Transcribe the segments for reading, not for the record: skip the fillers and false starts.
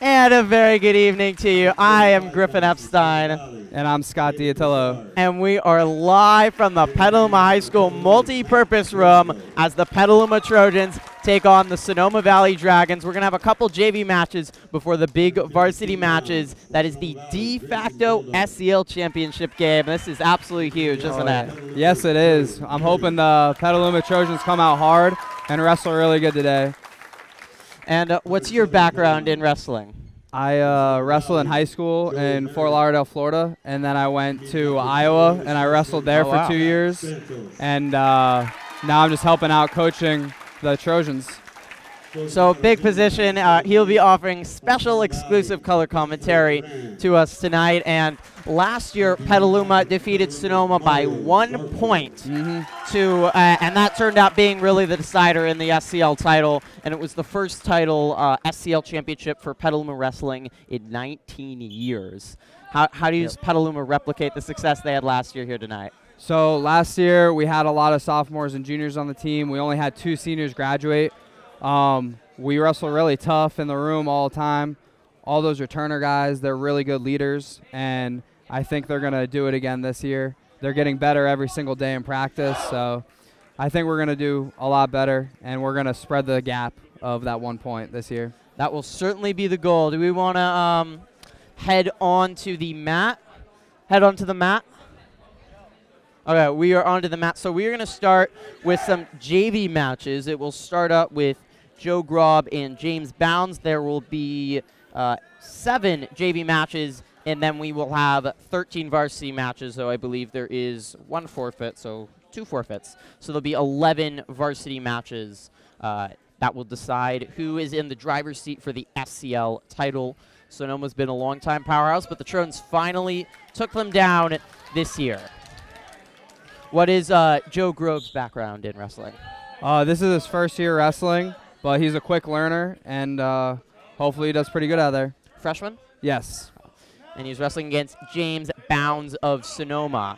And a very good evening to you. I am Griffin Epstein. And I'm Scott Diatillo. And we are live from the Petaluma High School multi-purpose room as the Petaluma Trojans take on the Sonoma Valley Dragons. We're going to have a couple JV matches before the big varsity matches. That is the de-facto SEL championship game. This is absolutely huge, isn't it? Yes, it is. I'm hoping the Petaluma Trojans come out hard and wrestle really good today. And what's your background in wrestling? I wrestled in high school in Fort Lauderdale, Florida, and then I went to Iowa and I wrestled there for 2 years. And now I'm just helping out coaching the Trojans. So big position. He'll be offering special exclusive color commentary to us tonight. And last year, Petaluma defeated Sonoma by 1 point. And that turned out being really the decider in the SCL title. And it was the first title SCL championship for Petaluma Wrestling in 19 years. How does Petaluma replicate the success they had last year here tonight? So last year, we had a lot of sophomores and juniors on the team. We only had 2 seniors graduate. We wrestle really tough in the room all the time. All those returner guys, they're really good leaders, and I think they're going to do it again this year. They're getting better every single day in practice, so I think we're going to do a lot better, and we're going to spread the gap of that 1 point this year. That will certainly be the goal. Do we want to head on to the mat? Head on to the mat? Okay, we are onto the mat. So we are going to start with some JV matches. It will start up with Joe Grob and James Bounds. There will be 7 JV matches, and then we will have 13 varsity matches, so I believe there is 1 forfeit, so 2 forfeits. So there'll be 11 varsity matches that will decide who is in the driver's seat for the SCL title. Sonoma's been a long-time powerhouse, but the Trojans finally took them down this year. What is Joe Grove's background in wrestling? This is his first year wrestling, but he's a quick learner, and hopefully he does pretty good out there. Freshman? Yes. And he's wrestling against James Bounds of Sonoma.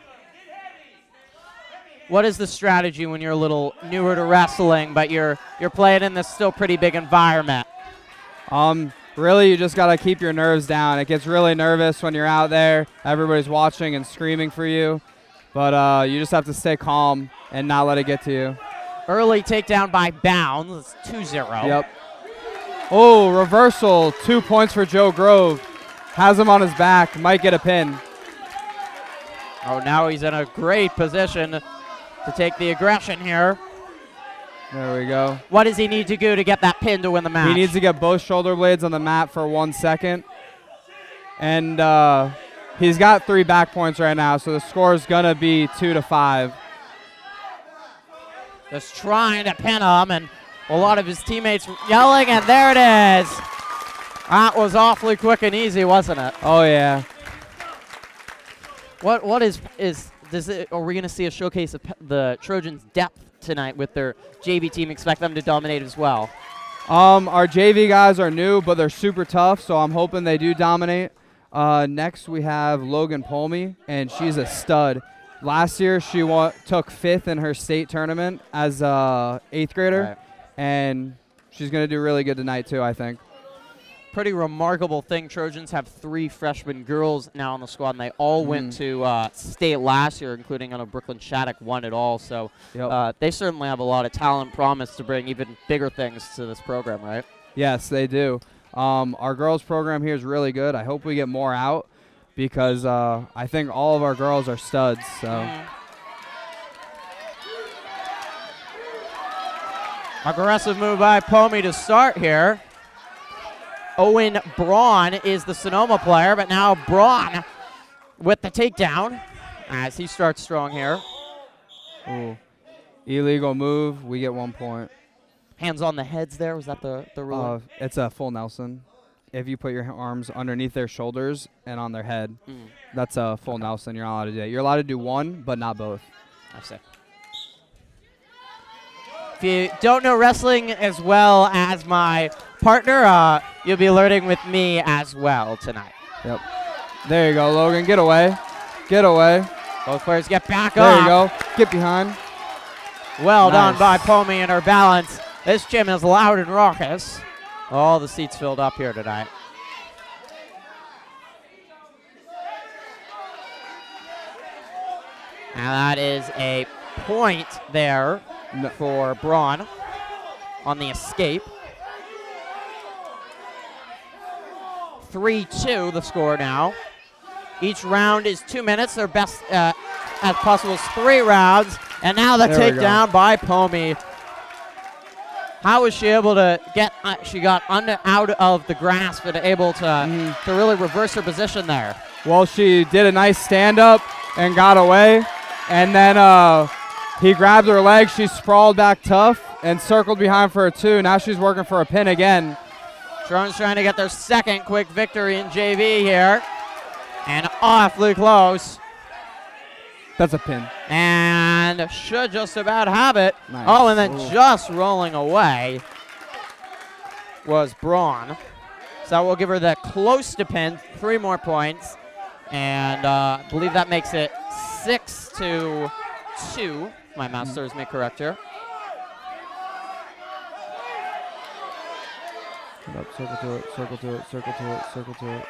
What is the strategy when you're a little newer to wrestling, but you're playing in this still pretty big environment? Really, you just got to keep your nerves down. It gets really nervous when you're out there. Everybody's watching and screaming for you. But you just have to stay calm and not let it get to you. Early takedown by Bounds. It's 2-0. Yep. Oh, reversal. 2 points for Joe Grove. Has him on his back. Might get a pin. Oh, now he's in a great position to take the aggression here. There we go. What does he need to do to get that pin to win the match? He needs to get both shoulder blades on the mat for 1 second. And he's got 3 back points right now, so the score is going to be 2-5. Just trying to pin him, and a lot of his teammates yelling, and there it is. That was awfully quick and easy, wasn't it? Oh, yeah. Are we going to see a showcase of the Trojans' depth tonight with their JV team? Expect them to dominate as well. Our JV guys are new, but they're super tough, so I'm hoping they do dominate. Next, we have Logan Polmy, and she's a stud. Last year, she took 5th in her state tournament as a 8th grader, and she's going to do really good tonight, too, I think. Pretty remarkable thing. Trojans have 3 freshman girls now on the squad, and they all went to state last year, including Brooklyn Shattuck won it all. So they certainly have a lot of talent, promise to bring even bigger things to this program, right? Yes, they do. Our girls program here is really good. I hope we get more out because I think all of our girls are studs. So. Aggressive move by Pomey to start here. Owen Braun is the Sonoma player, but now Braun with the takedown as he starts strong here. Ooh. Illegal move. We get 1 point. Hands on the heads there. Was that the rule? It's a full Nelson. If you put your arms underneath their shoulders and on their head, that's a full Nelson. You're not allowed to do it. You're allowed to do 1, but not both. I see. If you don't know wrestling as well as my partner, you'll be learning with me as well tonight. Yep. There you go, Logan. Get away. Get away. Both players get back there up. You go. Get behind. Well done by Pomey and her balance. This gym is loud and raucous. All the seats filled up here tonight. And that is a point there for Braun on the escape. 3-2 the score now. Each round is 2 minutes. Their best as possible is 3 rounds. And now the takedown by Pomi. How was she able to get, she got out of the grasp and able to really reverse her position there? Well, she did a nice stand-up and got away. And then he grabbed her leg. She sprawled back tough and circled behind for a 2. Now she's working for a pin again. Trojans trying to get their second quick victory in JV here. And awfully close. That's a pin. And should just about have it. Nice. Oh, and then just rolling away was Braun. So we'll give her the close to pin, 3 more points. And I believe that makes it 6-2. My math serves me correct here. Circle to it, circle to it, circle to it, circle to it.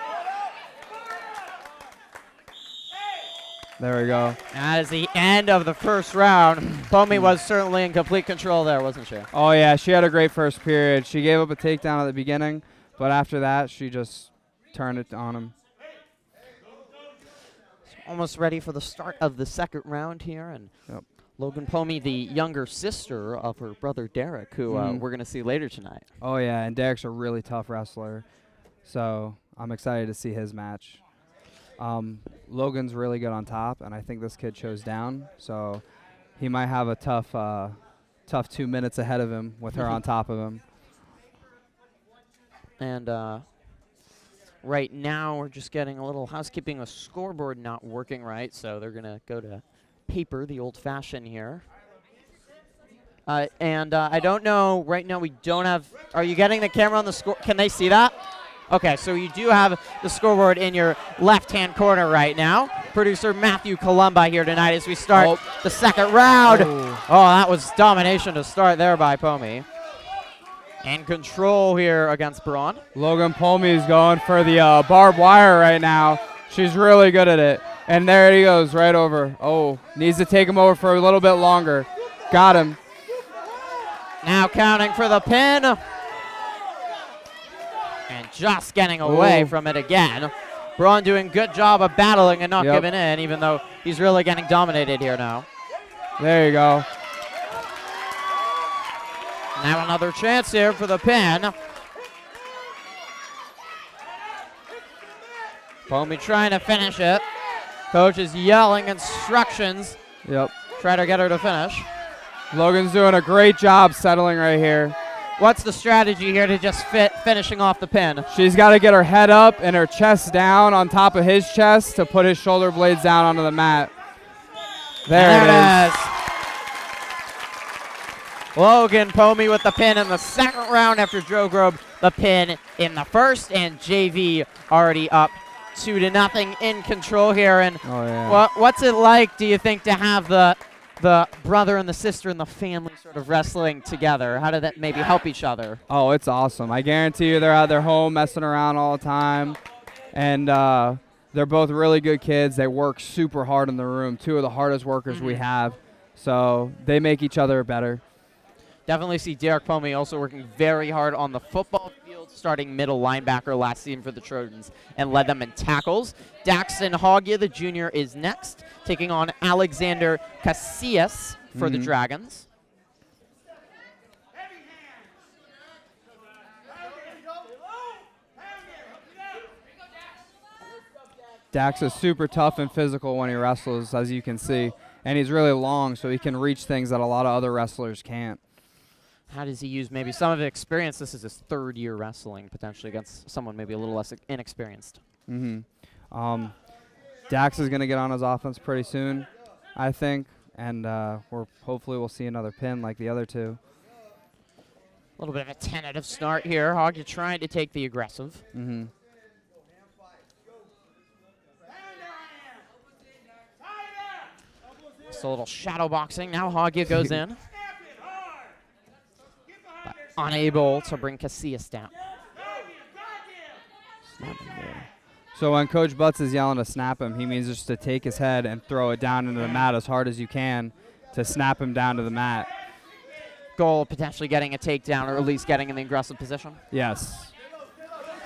There we go. That is the end of the first round. Pomi was certainly in complete control there, wasn't she? Oh, yeah. She had a great first period. She gave up a takedown at the beginning, but after that, she just turned it on him. Almost ready for the start of the second round here. And Logan Pomi, the younger sister of her brother Derek, who we're going to see later tonight. Oh, yeah. And Derek's a really tough wrestler. So I'm excited to see his match. Logan's really good on top, and I think this kid chose down, so he might have a tough 2 minutes ahead of him with her on top of him. And right now we're just getting a little housekeeping. A scoreboard not working right, so they're going to go to paper, the old-fashioned here. And I don't know, right now we don't have, are you getting the camera on the score? Can they see that? Okay, so you do have the scoreboard in your left-hand corner right now. Producer Matthew Columba here tonight as we start the second round. Oh, that was domination to start there by Pomi. In control here against Braun. Logan Pomi's going for the barbed wire right now. She's really good at it. And there he goes, right over. Oh, needs to take him over for a little bit longer. Got him. Now counting for the pin. And just getting away from it again. Braun doing good job of battling and not giving in, even though he's really getting dominated here now. There you go. Now another chance here for the pin. Pomi trying to finish it. Coach is yelling instructions. Try to get her to finish. Logan's doing a great job settling right here. What's the strategy here to just finishing off the pin? She's got to get her head up and her chest down on top of his chest to put his shoulder blades down onto the mat. There it is. Logan Pomi with the pin in the second round after Joe Grobe the pin in the first, and JV already up 2-0 in control here. And what's it like, do you think, to have the brother and the sister and the family sort of wrestling together? How did that maybe help each other? Oh, it's awesome. I guarantee you they're at their home messing around all the time. And they're both really good kids. They work super hard in the room. 2 of the hardest workers we have. So they make each other better. Definitely see Derek Pomi also working very hard on the football field, starting middle linebacker last season for the Trojans and led them in tackles. Daxton Hoggia, the junior, is next, taking on Alexander Casillas for the Dragons. Dax is super tough and physical when he wrestles, as you can see. And he's really long, so he can reach things that a lot of other wrestlers can't. How does he use maybe some of the experience? This is his 3rd year wrestling, potentially against someone maybe a little less inexperienced. Dax is going to get on his offense pretty soon, I think. And hopefully we'll see another pin like the other 2. A little bit of a tentative start here. Hoggia trying to take the aggressive. Just a little shadow boxing. Now Hoggia goes in. Unable to bring Casillas down. So when Coach Butts is yelling to snap him, he means just to take his head and throw it down into the mat as hard as you can to snap him down to the mat. Goal potentially getting a takedown or at least getting in the aggressive position. Yes.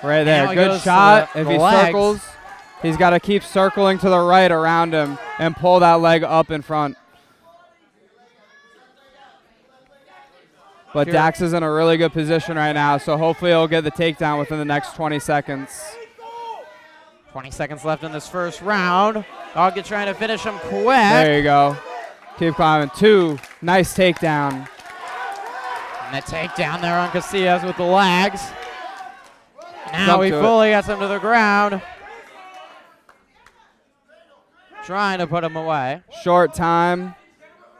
Right there. Good shot. If he circles, he's got to keep circling to the right around him and pull that leg up in front. But Dax is in a really good position right now, so hopefully he'll get the takedown within the next 20 seconds. 20 seconds left in this first round. Hogga trying to finish him quick. There you go. Keep climbing. 2. Nice takedown. And the takedown there on Casillas with the legs. Now he fully gets him to the ground. Trying to put him away. Short time.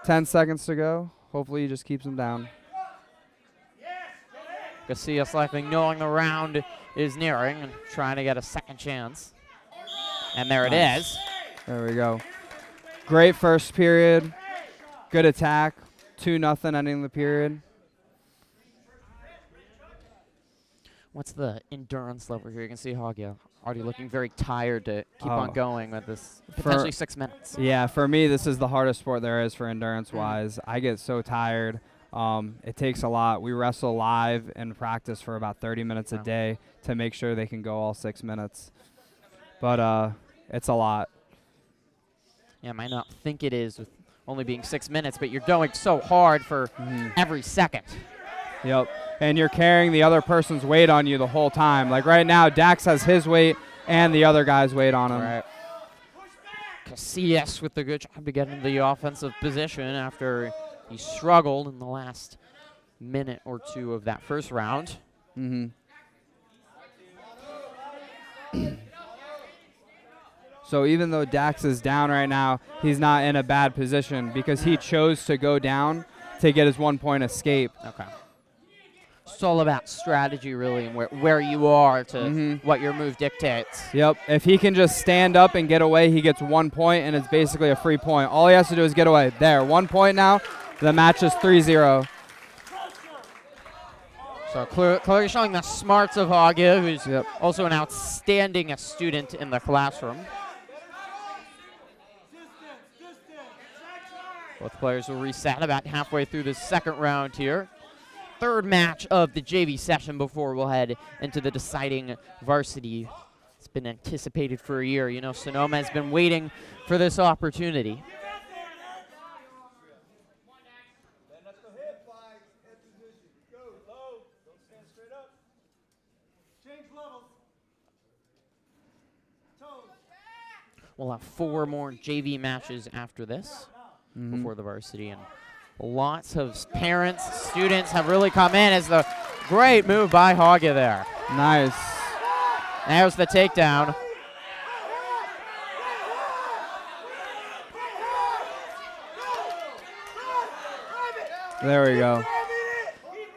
10 seconds to go. Hopefully he just keeps him down. Casillas likely knowing the round is nearing and trying to get a second chance. And there it is. There we go. Great first period. Good attack. 2-0 ending the period. What's the endurance level here? You can see Hogga already looking very tired to keep on going with this potentially 6 minutes. Yeah, for me, this is the hardest sport there is for endurance-wise. I get so tired. It takes a lot. We wrestle live in practice for about 30 minutes a day to make sure they can go all 6 minutes. But it's a lot. Yeah, I might not think it is with only being 6 minutes, but you're going so hard for every second. Yep. And you're carrying the other person's weight on you the whole time. Like right now, Dax has his weight and the other guy's weight on him. Right. Casillas with the good job to get into the offensive position after he struggled in the last minute or two of that first round. So even though Dax is down right now, he's not in a bad position because he chose to go down to get his 1-point escape. Okay. It's all about strategy, really, and where you are to what your move dictates. Yep. If he can just stand up and get away, he gets 1 point, and it's basically a free point. All he has to do is get away. There, 1 point now. The match is 3-0. So clearly showing the smarts of Hogga, who's also an outstanding student in the classroom. Both players will reset about halfway through the second round here. Third match of the JV session before we'll head into the deciding varsity. It's been anticipated for a year. You know, Sonoma has been waiting for this opportunity. We'll have 4 more JV matches after this before the varsity, and lots of parents, students have really come in as the great move by Hogga there. Nice. There's the takedown. There we go.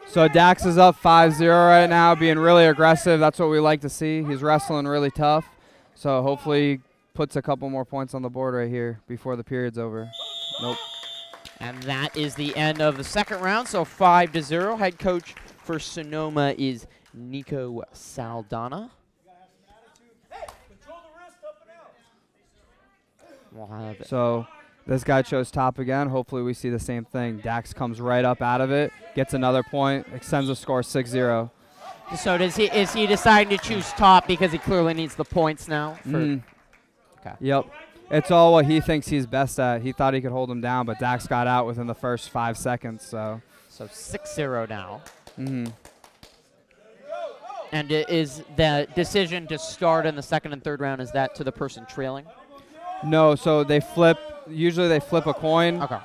So Dax is up 5-0 right now, being really aggressive. That's what we like to see. He's wrestling really tough. So hopefully puts a couple more points on the board right here before the period's over. Nope. And that is the end of the second round, so 5-0. Head coach for Sonoma is Nico Saldana. We'll have it. So this guy chose top again. Hopefully we see the same thing. Dax comes right up out of it, gets another point, extends the score 6-0. So is he deciding to choose top because he clearly needs the points now? Okay. Yep. It's all what he thinks he's best at. He thought he could hold him down, but Dax got out within the first 5 seconds. So 6-0 now. And is the decision to start in the second and third round, is that to the person trailing? No, so they flip. Usually they flip a coin. Okay.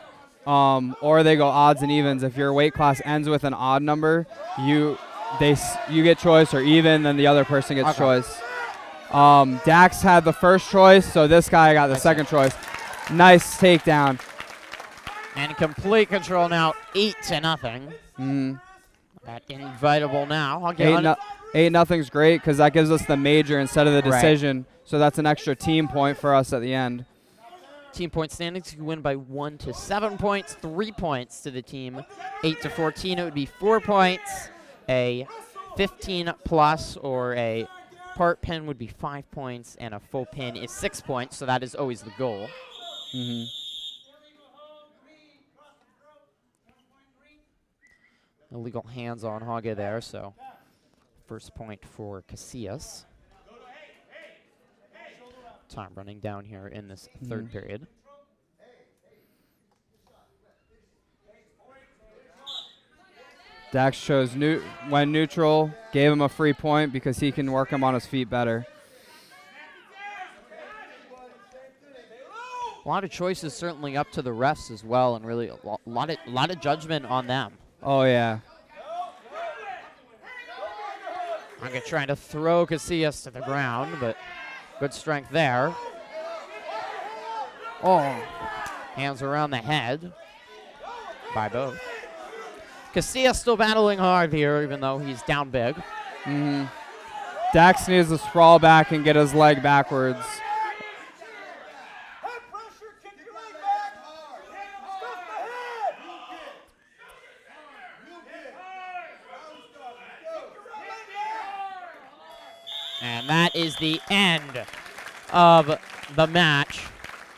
Or they go odds and evens. If your weight class ends with an odd number, you get choice, or even, then the other person gets choice. Dax had the first choice, so this guy got the second choice. Nice takedown. And complete control now, 8-0. That invitable now. 8-0's great because that gives us the major instead of the decision. So that's an extra team point for us at the end. Team point standings, you win by 1 to 7 points, 3 points to the team. 8 to 14, it would be 4 points. A 15 plus or a part pin would be 5 points, and a full pin is 6 points, so that is always the goal. Mm-hmm. Illegal hands on Haga there, so first point for Casillas. Time running down here in this third period. Dax chose went neutral, gave him a free point because he can work him on his feet better. A lot of choices certainly up to the refs as well, and really a lot of judgment on them. Oh, yeah. Haga trying to throw Casillas to the ground, but good strength there. Oh, hands around the head by both. Casillas still battling hard here, even though he's down big. Mm-hmm. Dax needs to sprawl back and get his leg backwards. And that is the end of the match.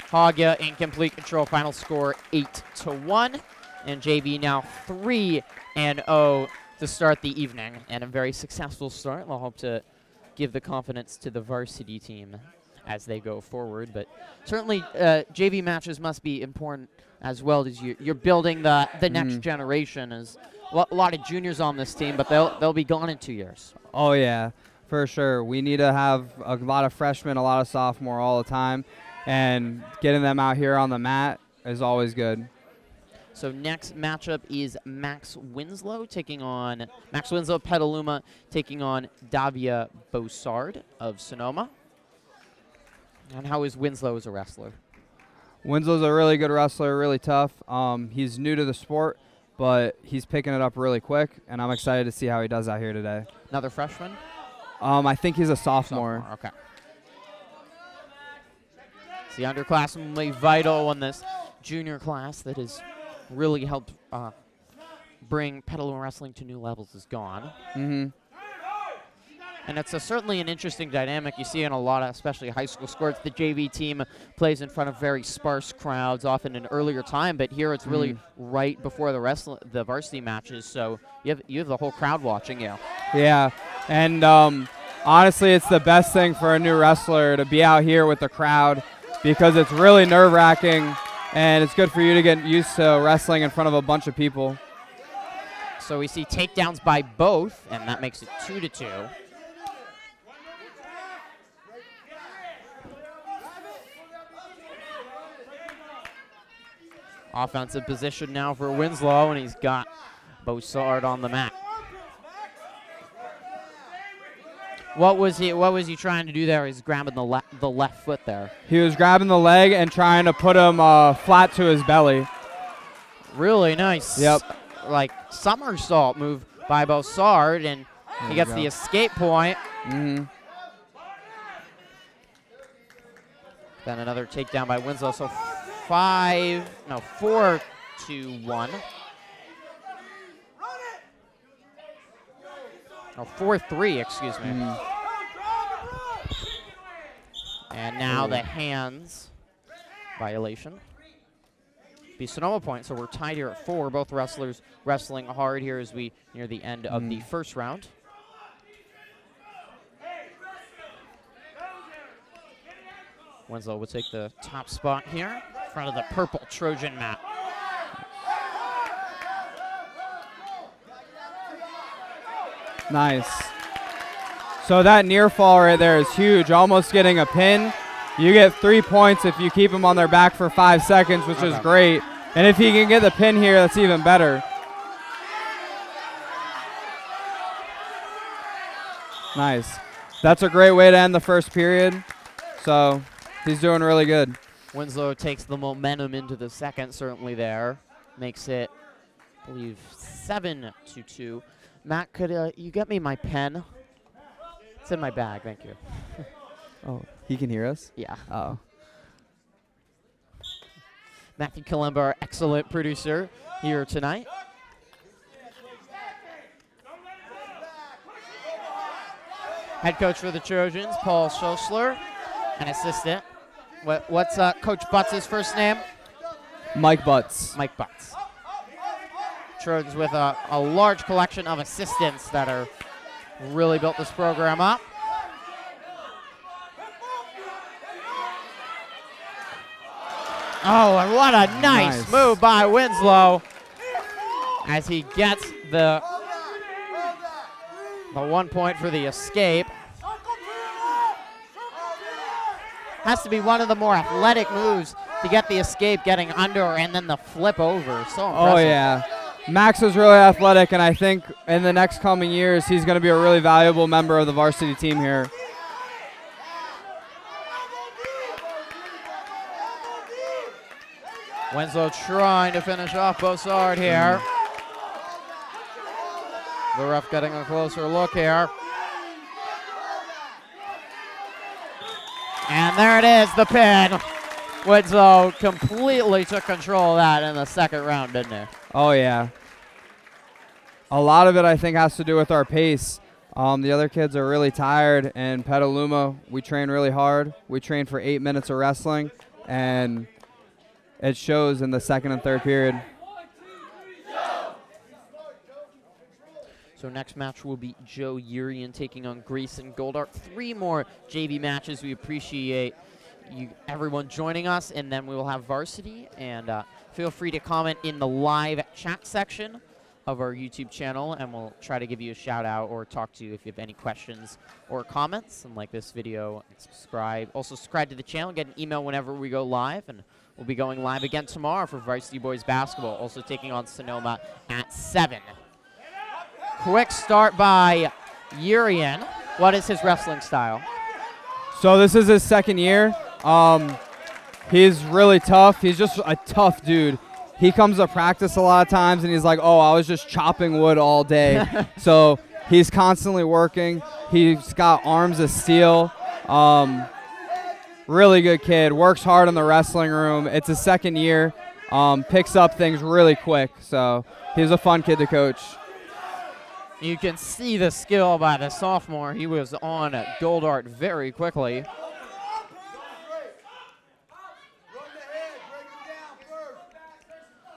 Haga in complete control. Final score 8-1. And JV now 3-0 to start the evening. And a very successful start. We'll hope to give the confidence to the varsity team as they go forward. But certainly JV matches must be important as well, as you're building the next generation. As a lot of juniors on this team, but they'll be gone in 2 years. Oh, yeah. For sure. We need to have a lot of freshmen, a lot of sophomore all the time, and getting them out here on the mat is always good. So next matchup is Max Winslow Petaluma taking on Davia Boussard of Sonoma. And how is Winslow as a wrestler? Winslow's a really good wrestler, really tough. He's new to the sport, but he's picking it up really quick, and I'm excited to see how he does out here today. Another freshman? I think he's a sophomore. Okay. The underclassmen will be vital in this junior class that has really helped bring Petaluma wrestling to new levels is gone. Mm-hmm. And it's certainly an interesting dynamic you see in a lot of, especially high school sports. The JV team plays in front of very sparse crowds, often in earlier time, but here it's really right before the varsity matches, so you have the whole crowd watching you. Yeah, and honestly, it's the best thing for a new wrestler to be out here with the crowd because it's really nerve-wracking, and it's good for you to get used to wrestling in front of a bunch of people. So we see takedowns by both, and that makes it 2-2. Offensive position now for Winslow, and he's got Boussard on the mat. What was he trying to do there? He's grabbing the left foot there. He was grabbing the leg and trying to put him flat to his belly. Really nice. Yep. Like somersault move by Boussard, and he gets the escape point. Mm-hmm. Then another takedown by Winslow. So 4-1. Oh, 4-3, excuse me. And now the hands violation. Be Sonoma point, so we're tied here at 4. Both wrestlers wrestling hard here as we near the end of the first round. Winslow will take the top spot here in front of the purple Trojan mat. Nice. So that near fall right there is huge, almost getting a pin. You get 3 points if you keep them on their back for 5 seconds, which is great. And if he can get the pin here, that's even better. Nice. That's a great way to end the first period. So he's doing really good. Winslow takes the momentum into the second, certainly there. Makes it, I believe, 7-2. Matt, could you get me my pen? It's in my bag, thank you. Oh, he can hear us? Yeah. Oh. Matthew Kalimba, our excellent producer here tonight. Head coach for the Trojans, Paul Schossler, and assistant. What's Coach Butts' first name? Mike Bouts. Mike Butts. Trojans with a large collection of assistants that are really built this program up. Oh, and what a nice move by Winslow as he gets the 1 point for the escape. Has to be one of the more athletic moves to get the escape, getting under and then the flip over. So impressive. Oh, yeah. Max is really athletic, and I think in the next coming years, he's going to be a really valuable member of the varsity team here. Winslow trying to finish off Bossard here. The ref getting a closer look here. And there it is, the pin. Winslow completely took control of that in the second round, didn't he? Oh, yeah. A lot of it, I think, has to do with our pace. The other kids are really tired, and Petaluma, we train really hard. We train for 8 minutes of wrestling, and it shows in the second and third period. So next match will be Joe Urian taking on Grayson Goldart. 3 more JV matches. We appreciate everyone joining us, and then we will have varsity. And feel free to comment in the live chat section of our YouTube channel, and we'll try to give you a shout out or talk to you if you have any questions or comments. And like this video, and subscribe. Also subscribe to the channel, get an email whenever we go live, and we'll be going live again tomorrow for Varsity Boys Basketball, also taking on Sonoma at 7. Quick start by Urian. What is his wrestling style? So this is his second year. He's really tough. He's just a tough dude. He comes to practice a lot of times, and he's like, oh, I was just chopping wood all day. So he's constantly working. He's got arms of steel. Really good kid. Works hard in the wrestling room. It's his second year. Picks up things really quick. So he's a fun kid to coach. You can see the skill by the sophomore. He was on Goldart very quickly.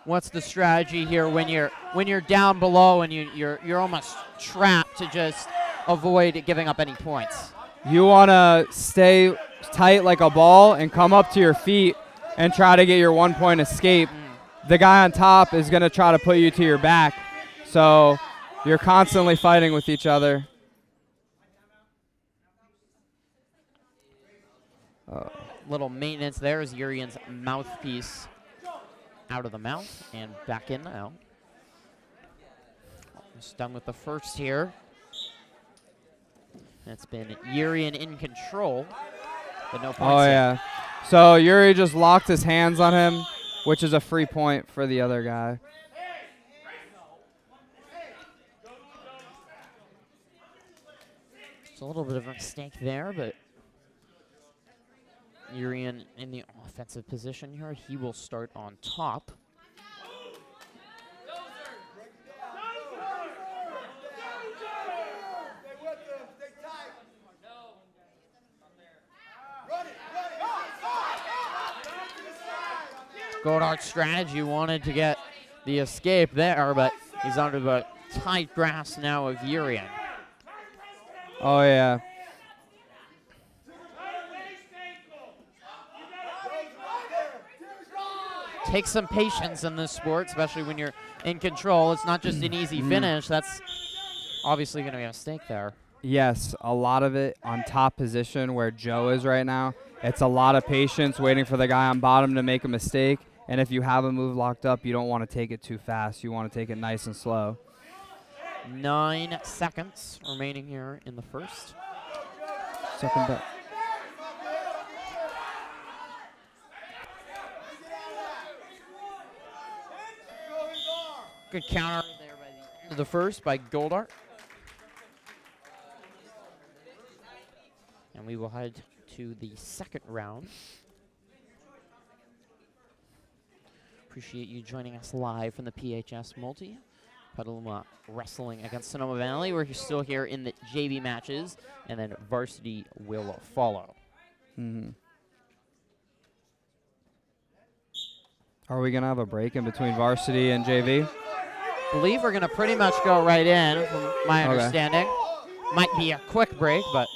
What's the strategy here when you're down below and you're almost trapped to just avoid giving up any points? You want to stay tight like a ball and come up to your feet and try to get your 1 point escape. The guy on top is going to try to put you to your back. So you're constantly fighting with each other. Little maintenance there is Urian's mouthpiece out of the mouth and back in now. Almost done with the first here. It's been Urian in control, but no points. Oh, yeah. So Yuri just locked his hands on him, which is a free point for the other guy. A little bit of a mistake there, but Urian in the offensive position here. He will start on top. Goldart's strategy wanted to get the escape there, but he's under the tight grasp now of Urian. Oh, yeah. Takes some patience in this sport, especially when you're in control. It's not just an easy finish. That's obviously going to be a mistake there. Yes, a lot of it on top position where Joe is right now. It's a lot of patience waiting for the guy on bottom to make a mistake. And if you have a move locked up, you don't want to take it too fast. You want to take it nice and slow. 9 seconds remaining here in the first. Second bet. Good counter there by the end of the first by Goldart. And we will head to the second round. Appreciate you joining us live from the PHS Multi. Petaluma Wrestling against Sonoma Valley. We're still here in the JV matches, and then varsity will follow. Are we going to have a break in between varsity and JV? I believe we're going to pretty much go right in, from my understanding. Might be a quick break, but...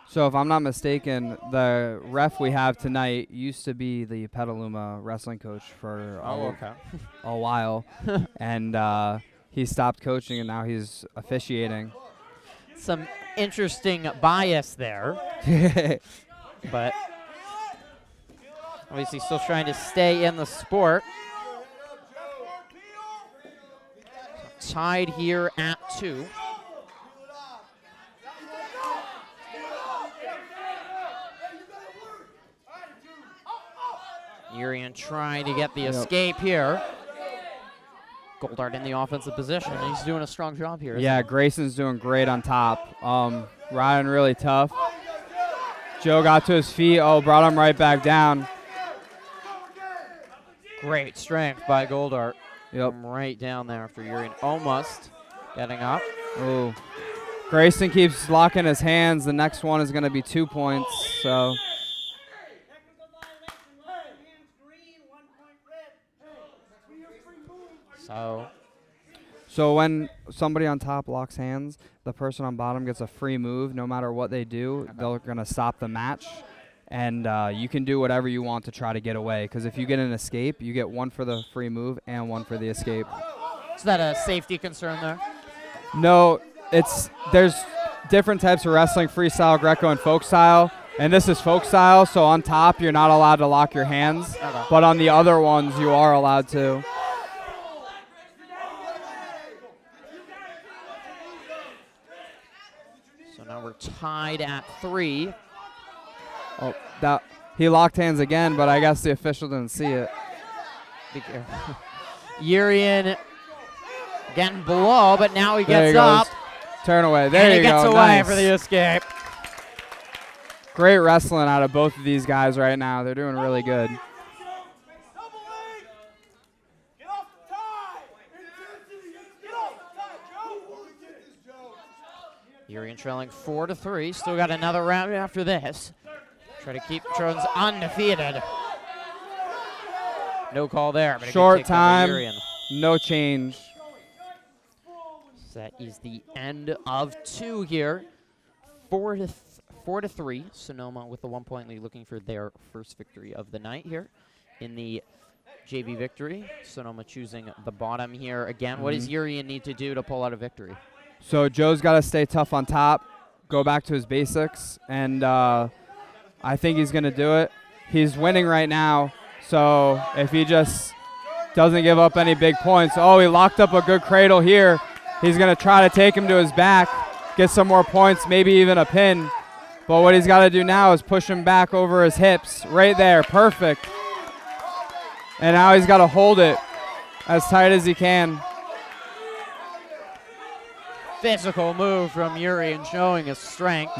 So if I'm not mistaken, the ref we have tonight used to be the Petaluma wrestling coach for a while. And he stopped coaching, and now he's officiating. Some interesting bias there. But obviously still trying to stay in the sport. So tied here at 2. Urian trying to get the escape here. Goldart in the offensive position. He's doing a strong job here. Yeah, Grayson's doing great on top. Riding really tough. Joe got to his feet. Oh, brought him right back down. Great strength by Goldart. Yep. Right down there after Urian almost getting up. Oh, Grayson keeps locking his hands. The next one is going to be 2 points. So when somebody on top locks hands, the person on bottom gets a free move. No matter what they do, they're going to stop the match. And you can do whatever you want to try to get away. Because if you get an escape, you get 1 for the free move and 1 for the escape. Is that a safety concern there? No, there's different types of wrestling, freestyle, Greco, and folk style. And this is folk style, so on top, you're not allowed to lock your hands. But on the other ones, you are allowed to. Now we're tied at 3. Oh, he locked hands again, but I guess the official didn't see it. Be careful. Urian getting below, but now he gets up. Turn away. There you go. And he gets away for the escape. Great wrestling out of both of these guys right now. They're doing really good. Urian trailing 4-3. Still got another round after this. Try to keep Trojans undefeated. No call there. But short time, no change. So that is the end of 2 here. 4-3. Sonoma with the 1-point lead, looking for their first victory of the night here in the JV victory. Sonoma choosing the bottom here again. What does Urian need to do to pull out a victory? So Joe's got to stay tough on top, go back to his basics, and I think he's going to do it. He's winning right now, so if he just doesn't give up any big points. Oh, he locked up a good cradle here. He's going to try to take him to his back, get some more points, maybe even a pin. But what he's got to do now is push him back over his hips. Right there, perfect. And now he's got to hold it as tight as he can. Physical move from Urian, showing his strength.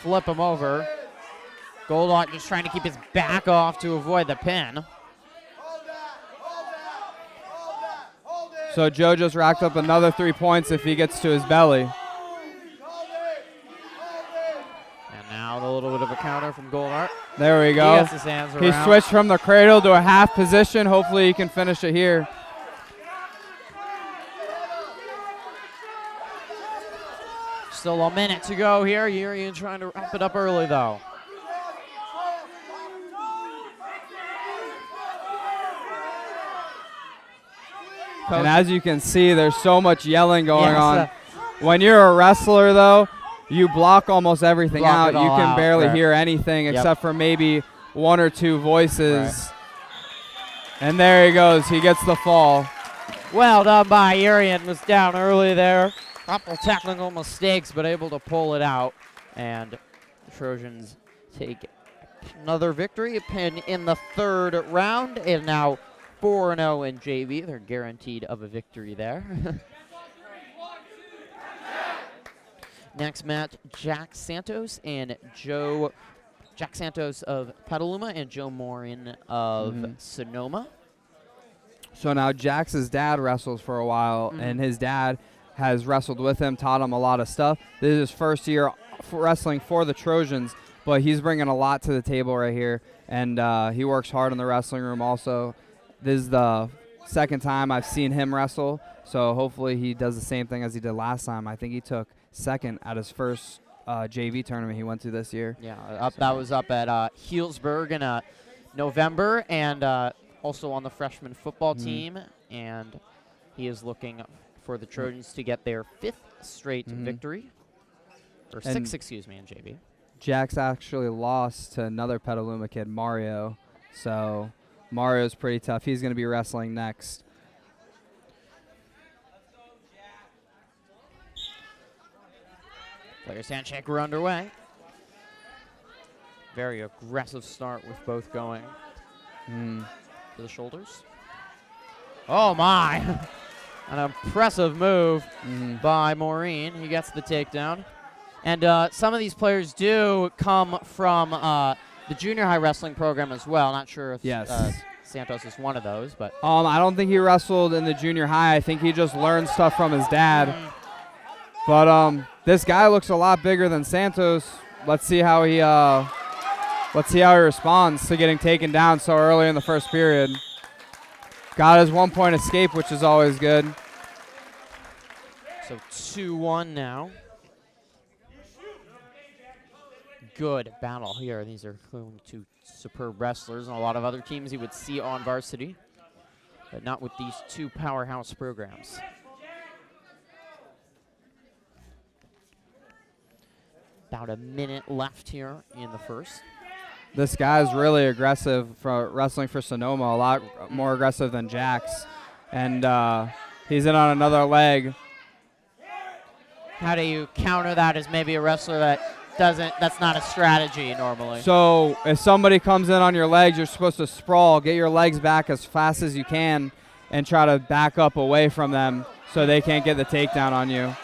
Flip him over. Goldart just trying to keep his back off to avoid the pin. So Joe just racked up another 3 points if he gets to his belly. And now a little bit of a counter from Goldart. There we go. He gets his hands around. He switched from the cradle to a half position. Hopefully he can finish it here. Still a minute to go here. Urian trying to wrap it up early, though. And as you can see, there's so much yelling going on. When you're a wrestler, though, you block almost everything out. You can barely hear anything except for maybe 1 or 2 voices. And there he goes. He gets the fall. Well done by Urian. Was down early there. Couple technical mistakes, but able to pull it out. And the Trojans take another victory, a pin in the 3rd round, and now 4-0 in JV. They're guaranteed of a victory there. Next match, Jack Santos and Joe Jack Santos of Petaluma and Joe Morin of Sonoma. So now Jax's dad wrestles for a while, and his dad has wrestled with him, taught him a lot of stuff. This is his first year for wrestling for the Trojans, but he's bringing a lot to the table right here, and he works hard in the wrestling room also. This is the second time I've seen him wrestle, so hopefully he does the same thing as he did last time. I think he took second at his first JV tournament he went to this year. Yeah, that was up at Healdsburg in November, and also on the freshman football team, and he is looking for the Trojans to get their 5th straight victory, or 6th, excuse me, in JV. Jax actually lost to another Petaluma kid, Mario, so Mario's pretty tough. He's going to be wrestling next. Players handshake, we're underway. Very aggressive start with both going to the shoulders. Oh my! An impressive move by Maureen. He gets the takedown. And some of these players do come from the junior high wrestling program as well. Not sure if Santos is one of those, but I don't think he wrestled in the junior high. I think he just learned stuff from his dad. But this guy looks a lot bigger than Santos. Let's see how he responds to getting taken down so early in the first period. Got his 1-point escape, which is always good. So 2-1 now. Good battle here. These are clearly two superb wrestlers, and a lot of other teams you would see on varsity, but not with these two powerhouse programs. About a minute left here in the first. This guy's really aggressive for wrestling for Sonoma, a lot more aggressive than Jax. And he's in on another leg. How do you counter that as maybe a wrestler that's not a strategy normally? So if somebody comes in on your legs, you're supposed to sprawl, get your legs back as fast as you can, and try to back up away from them so they can't get the takedown on you.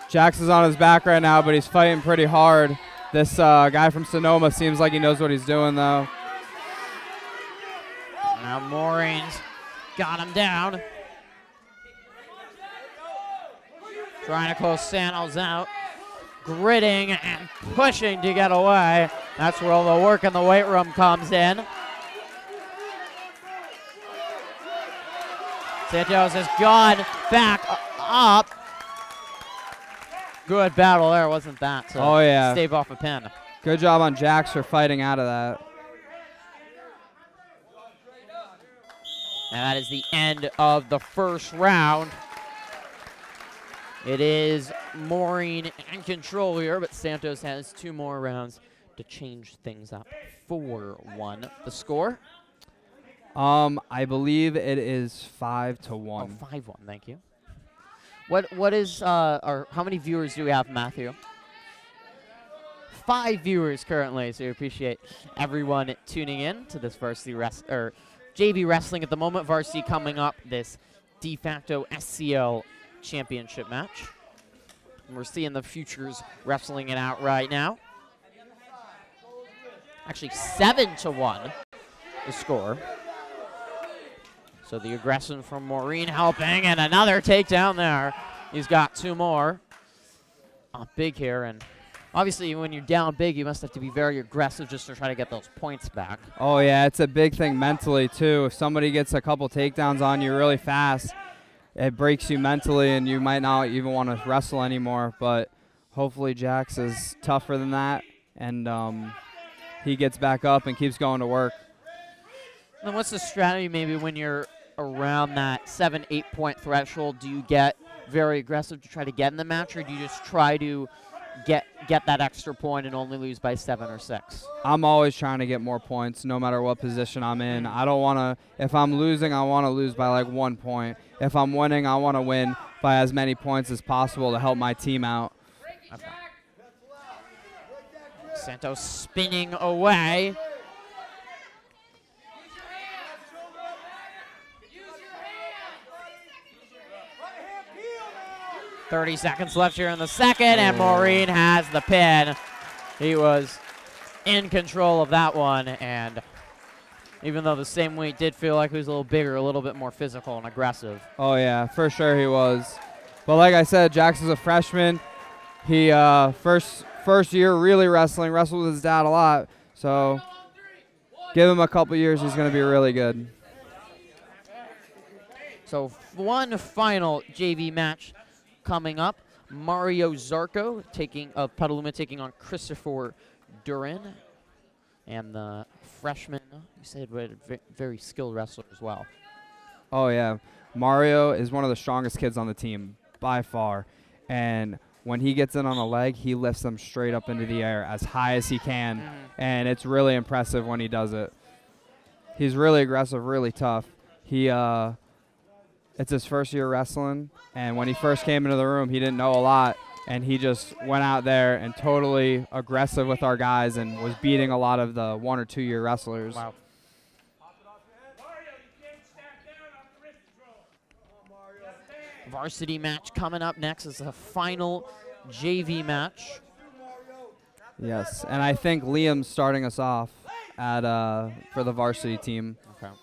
Jax is on his back right now, but he's fighting pretty hard. This guy from Sonoma seems like he knows what he's doing, though. Now Maureen's got him down. Trying to close Santos out. Gritting and pushing to get away. That's where all the work in the weight room comes in. Santos has gone back up. Good battle there, wasn't that? To stave off a pin. Good job on Jax for fighting out of that. And that is the end of the first round. It is Maureen in control here, but Santos has 2 more rounds to change things up. 4-1. The score? I believe it is 5-1. Oh, 5-1, thank you. What is or how many viewers do we have, Matthew? 5 viewers currently, so we appreciate everyone tuning in to this varsity JV wrestling at the moment. Varsity coming up this de facto SCL championship match. And we're seeing the futures wrestling it out right now. Actually 7-1 the score. So the aggression from Maureen helping, and another takedown there. He's got 2 more. Big here, and obviously when you're down big, you must have to be very aggressive just to try to get those points back. Oh yeah, it's a big thing mentally too. If somebody gets a couple takedowns on you really fast, it breaks you mentally, and you might not even want to wrestle anymore. But hopefully Jax is tougher than that, and he gets back up and keeps going to work. And what's the strategy maybe when you're around that 7-8 point threshold? Do you get very aggressive to try to get in the match, or do you just try to get that extra point and only lose by 7 or 6? I'm always trying to get more points no matter what position I'm in. I don't want to, if I'm losing, I want to lose by like 1 point. If I'm winning, I want to win by as many points as possible to help my team out. Okay. Santos spinning away. 30 seconds left here in the second, and Maureen has the pin. He was in control of that one, and even though the same weight did feel like he was a little bigger, a little bit more physical and aggressive. Oh, yeah, for sure he was. But like I said, Jackson's a freshman. He first year really wrestling, wrestled with his dad a lot. So give him a couple years, he's going to be really good. So one final JV match coming up. Mario Zarco of Petaluma taking on Christopher Duran. And the freshman, you said, very skilled wrestler as well. Oh, yeah. Mario is one of the strongest kids on the team by far. And when he gets in on a leg, he lifts them straight up into the air as high as he can. And it's really impressive when he does it. He's really aggressive, really tough. It's his first year wrestling, and when he first came into the room, he didn't know a lot, and he just went out there and totally aggressive with our guys and was beating a lot of the 1 or 2 year wrestlers. Wow. Varsity match coming up next is the final JV match. Yes, and I think Liam's starting us off for the varsity team. Okay.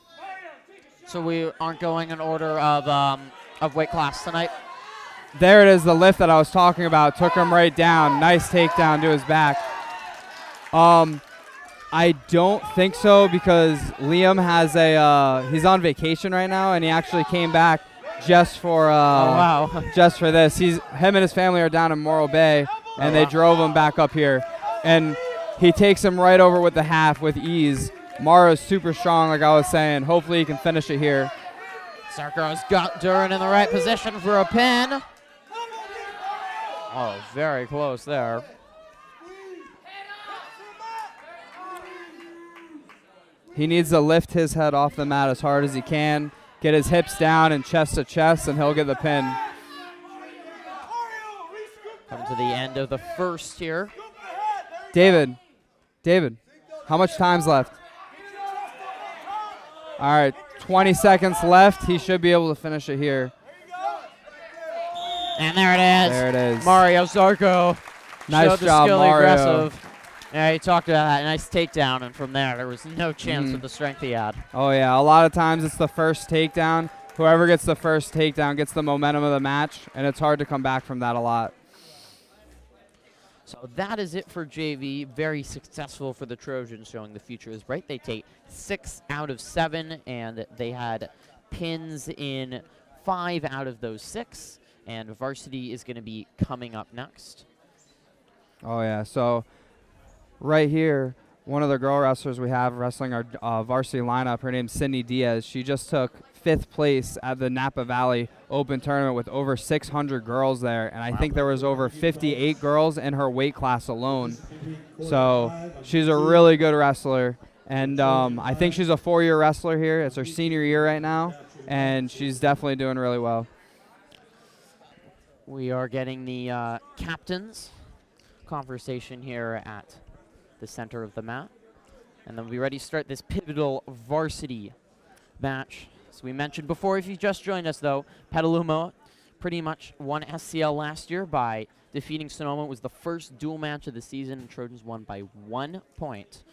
So we aren't going in order of weight class tonight? There it is, the lift that I was talking about. Took him right down. Nice takedown to his back. I don't think so because Liam has he's on vacation right now, and he actually came back just for just for this. Him and his family are down in Morro Bay, and they drove him back up here, and he takes him right over with the half with ease. Mario's super strong, like I was saying. Hopefully he can finish it here. Zarco's got Duran in the right position for a pin. Oh, very close there. He needs to lift his head off the mat as hard as he can, get his hips down and chest to chest, and he'll get the pin. Coming to the end of the first here. David, how much time's left? All right, 20 seconds left. He should be able to finish it here. And there it is. There it is. Mario Zarco. Nice job, Mario. Aggressive. Yeah, he talked about that. Nice takedown, and from there was no chance with the strength he had. Oh, yeah. A lot of times it's the first takedown. Whoever gets the first takedown gets the momentum of the match, and it's hard to come back from that a lot. So that is it for JV. Very successful for the Trojans, showing the future is bright. They take 6 out of 7, and they had pins in 5 out of those 6. And varsity is going to be coming up next. Oh, yeah. So right here, one of the girl wrestlers we have wrestling our varsity lineup, her name's Sydney Diaz. She just took 5th place at the Napa Valley Open Tournament with over 600 girls there, and I think there was over 58 girls in her weight class alone. So she's a really good wrestler, and I think she's a 4-year wrestler here. It's her senior year right now, and she's definitely doing really well. We are getting the captains conversation here at the center of the mat, and then we'll be ready to start this pivotal varsity match. So we mentioned before, if you just joined us, though, Petaluma pretty much won SCL last year by defeating Sonoma. It was the first dual match of the season, and Trojans won by 1 point.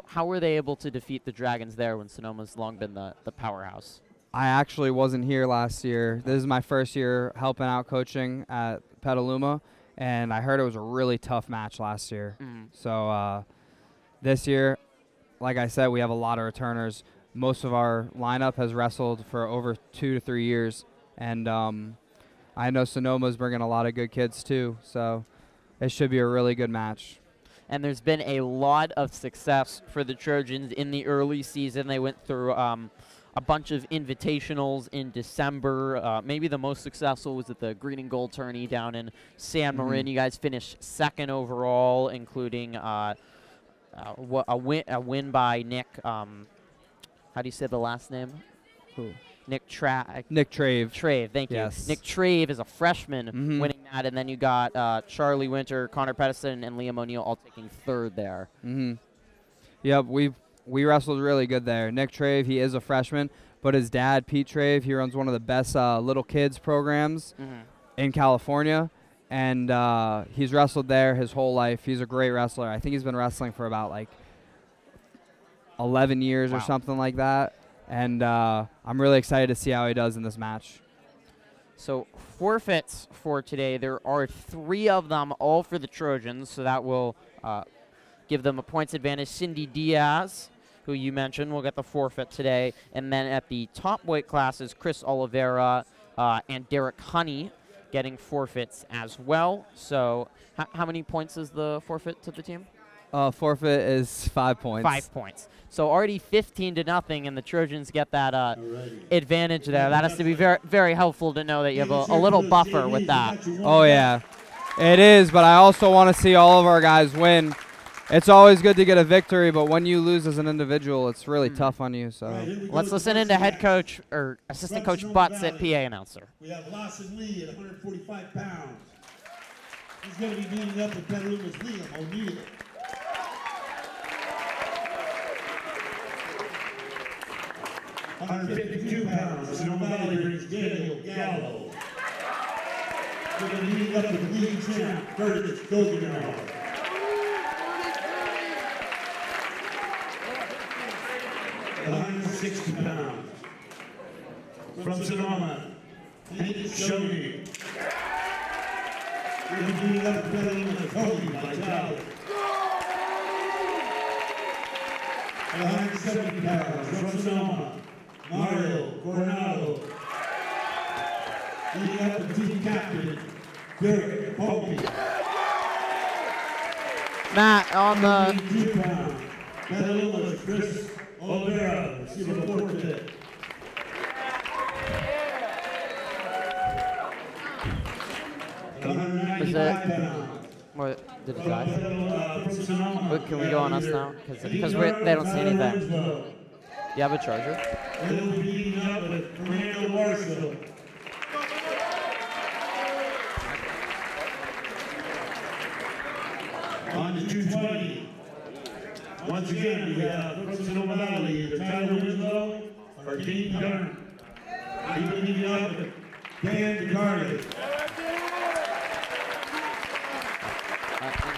How were they able to defeat the Dragons there when Sonoma's long been the powerhouse? I actually wasn't here last year. This is my first year helping out coaching at Petaluma, and I heard it was a really tough match last year. So this year, like I said, we have a lot of returners. Most of our lineup has wrestled for over 2 to 3 years, and I know Sonoma's bringing a lot of good kids too, so it should be a really good match. And there's been a lot of success for the Trojans in the early season. They went through a bunch of invitationals in December. Maybe the most successful was at the Green and Gold tourney down in San Marin. You guys finished 2nd overall, including a win by Nick. How do you say the last name? Who? Nick Trave. Trave, thank you. Yes. Nick Trave is a freshman winning that, and then you got Charlie Winter, Connor Pedersen, and Liam O'Neill all taking 3rd there. Yep, we wrestled really good there. Nick Trave, he is a freshman, but his dad, Pete Trave, he runs one of the best little kids programs in California, and he's wrestled there his whole life. He's a great wrestler. I think he's been wrestling for about like 11 years or something like that, and I'm really excited to see how he does in this match. So forfeits for today, there are 3 of them, all for the Trojans, so that will give them a points advantage. Cindy Diaz, who you mentioned, will get the forfeit today. And then at the top weight classes, Chris Oliveira and Derek Honey getting forfeits as well. So how many points is the forfeit to the team? Forfeit is 5 points. 5 points. So already 15-0, and the Trojans get that advantage there. That has to be very, very helpful to know that you have a little buffer with that. Oh, yeah. It is, but I also want to see all of our guys win. It's always good to get a victory, but when you lose as an individual, it's really tough on you. So let's listen in to head coach or assistant coach Bouts at PA announcer. We have Lawson Lee at 145 pounds. He's going to be meeting up with Petaluma's Liam O'Neill. 152 pounds. Sonoma Valley brings Daniel Gallo. We're going to be meeting up with league champ Curtis Goldenow. 160 pounds. From Sonoma, Hank Shoney. We're going to be meeting up with Petaluma Cody Vitale. 170 pounds. From Sonoma, Mario Coronado. Leading up with team captain, Derek Popey. Matt, on the... 2 pounds. Petaluma's Chris Oliveira, receiving a forfeit. Is it... What, did it die? Wait, can we go on us now? Because they don't see anything. Do you have a charger? We'll be meeting up with Fernando Marshall. On to 220. Once again, we have from Sonoma Valley, the title Winslow, or Dean Gunn. He will be meeting up with Dan DeGardi.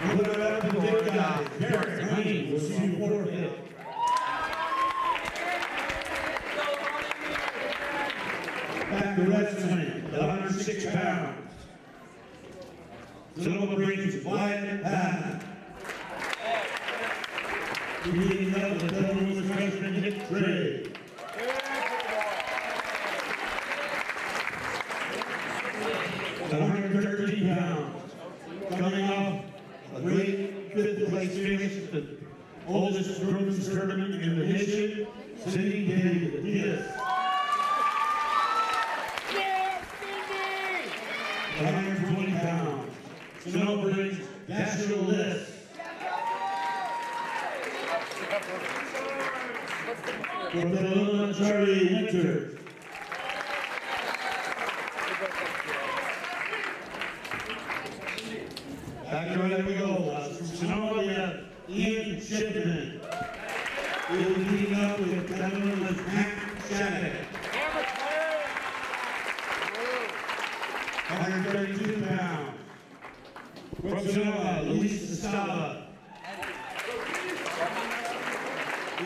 We'll put it up to the big guy. Derek Honey will see you forfeit. Back to wrestling at 106 pounds. Sonoma brings Wyatt Patton. Meeting up with the Petaluma's freshman Nick Trey. At 113 pounds. Coming off a great 5th place finish at the oldest women's tournament in the nation, Cindy Diaz. 120 pounds. Sonoma brings Dasher List. For Petaluma, Charlie Winter. Back to where we go. From Sonoma, we have Ian Shipman. We'll be meeting up with Petaluma's Matt Shattuck. 132 pounds. From Sonoma, Luis Estava.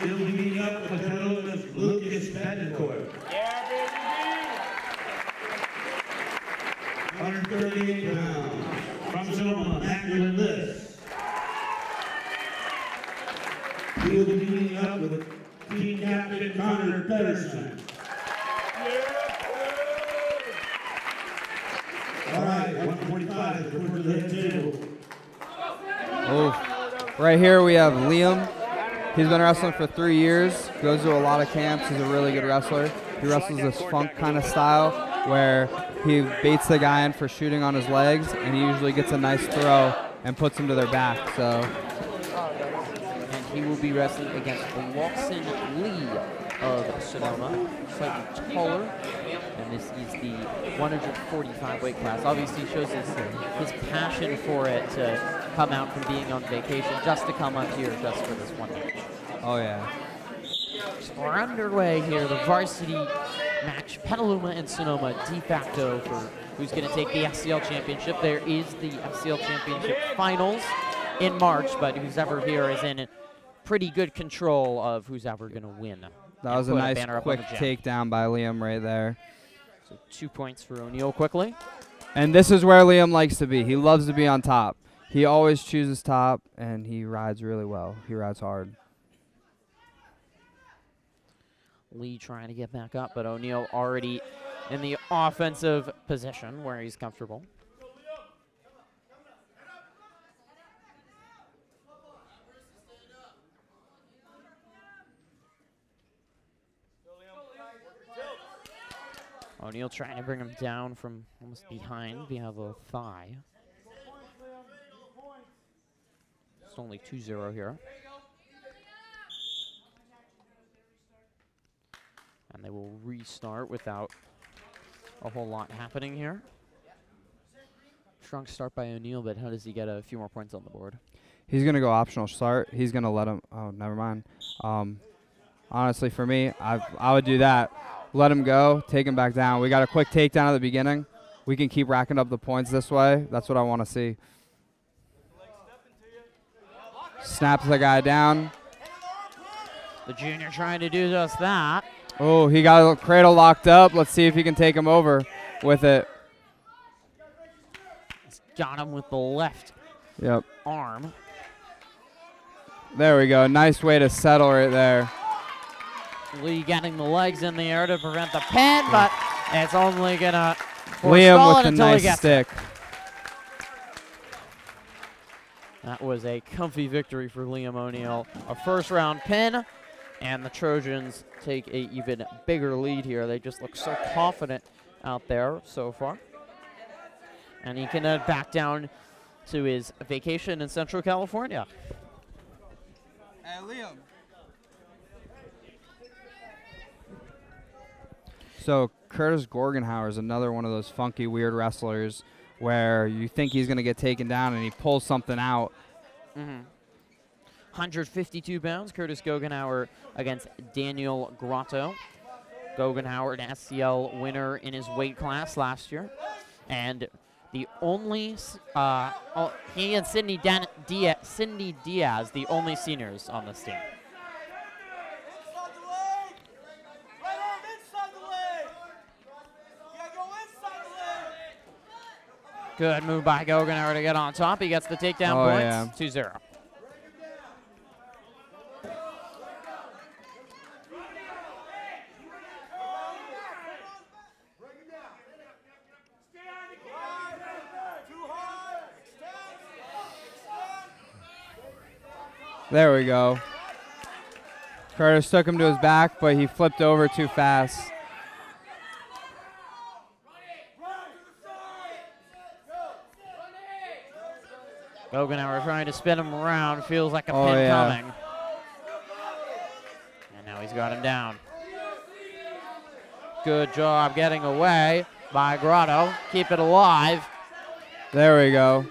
We'll be meeting up with Petaluma's Lucas Betancourt. 138 pounds. From Sonoma, Matthew Liss. We'll be meeting up with team captain Connor Pedersen. All right, 145 to the head table. Oh, right here we have Liam. He's been wrestling for 3 years, goes to a lot of camps. He's a really good wrestler. He wrestles this funk kind of style where he baits the guy in for shooting on his legs, and he usually gets a nice throw and puts him to their back. So, and he will be wrestling against Lawson Lee of Sonoma, slightly taller. And this is the 145 weight class. Obviously shows his passion for it to come out from being on vacation just to come up here just for this one match. oh yeah. So we're underway here. The Varsity match, Petaluma and Sonoma de-facto for who's going to take the FCL Championship. There is the FCL Championship Finals in March, but who's ever here is in pretty good control of who's ever going to win. That was a nice quick takedown by Liam right there. So 2 points for O'Neal quickly. And this is where Liam likes to be. He loves to be on top. He always chooses top, and he rides really well. He rides hard. Lee trying to get back up, but O'Neal already in the offensive position where he's comfortable. O'Neal trying to bring him down from almost behind via the thigh. It's only 2-0 here. And they will restart without a whole lot happening here. Strong start by O'Neal, but how does he get a few more points on the board? He's going to go optional start. He's going to let him. Oh, never mind. Honestly, for me, I would do that. Let him go, take him back down. We got a quick takedown at the beginning. We can keep racking up the points this way. That's what I want to see. Snaps the guy down. The junior trying to do just that. Oh, he got a cradle locked up. Let's see if he can take him over with it. He's got him with the left arm. There we go. Nice way to settle right there. Lee getting the legs in the air to prevent the pin, but it's only going to Liam with a nice stick. That was a comfy victory for Liam O'Neal. A first-round pin, and the Trojans take an even bigger lead here. They just look so confident out there so far. And he can head back down to his vacation in Central California. Hey, Liam. So Curtis Gorgenhauer is another one of those funky, weird wrestlers where you think he's going to get taken down and he pulls something out. 152 pounds, Curtis Gorgenhauer against Daniel Grotto. Gorgenhauer, an SCL winner in his weight class last year. And the only, he and Cindy Diaz, the only seniors on this team. Good move by Gorgenhauer to get on top. He gets the takedown points. 2-0. There we go. Curtis took him to his back, but he flipped over too fast. Gorgenhauer trying to spin him around. Feels like a pin coming. And now he's got him down. Good job getting away by Grotto. Keep it alive. There we go.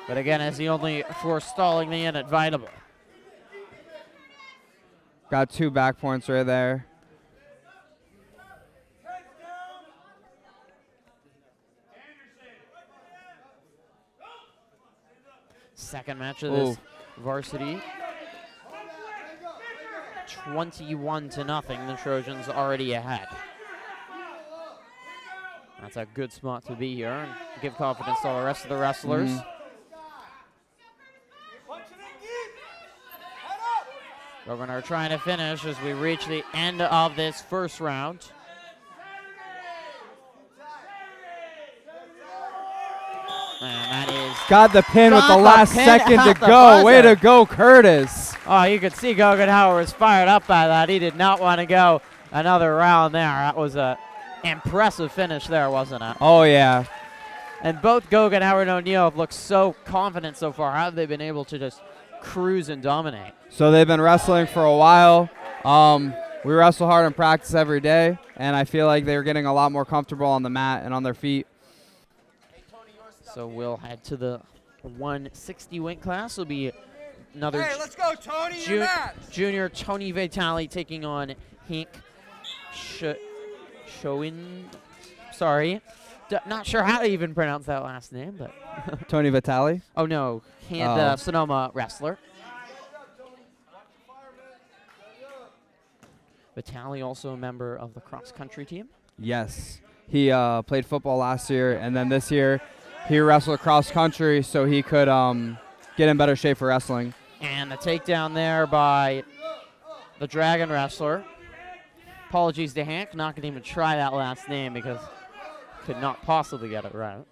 But again, it's the only forestalling the inevitable. Got 2 back points right there. Second match of this varsity. 21-0. The Trojans already ahead. That's a good spot to be here and give confidence to all the rest of the wrestlers. Gorgenhauer trying to finish as we reach the end of this first round. And that is got the pin with the last second to go. Way to go, Curtis. Oh, you could see Gorgenhauer was fired up by that. He did not want to go another round there. That was a impressive finish there, wasn't it? Oh, yeah. And both Gorgenhauer and O'Neal have looked so confident so far. How have they been able to just cruise and dominate? So they've been wrestling for a while. We wrestle hard in practice every day, and I feel like they're getting a lot more comfortable on the mat and on their feet. So we'll head to the 160 weight class. Will be another let's go, Tony, junior Tony Vitale taking on Hank Choin. Sorry. Not sure how to even pronounce that last name, but. Tony Vitale. Oh, no. Sonoma wrestler. Vitale also a member of the cross-country team. Yes. He played football last year, and then this year he wrestled cross-country so he could get in better shape for wrestling. And the takedown there by the Dragon wrestler. Apologies to Hank, not going to even try that last name because could not possibly get it right.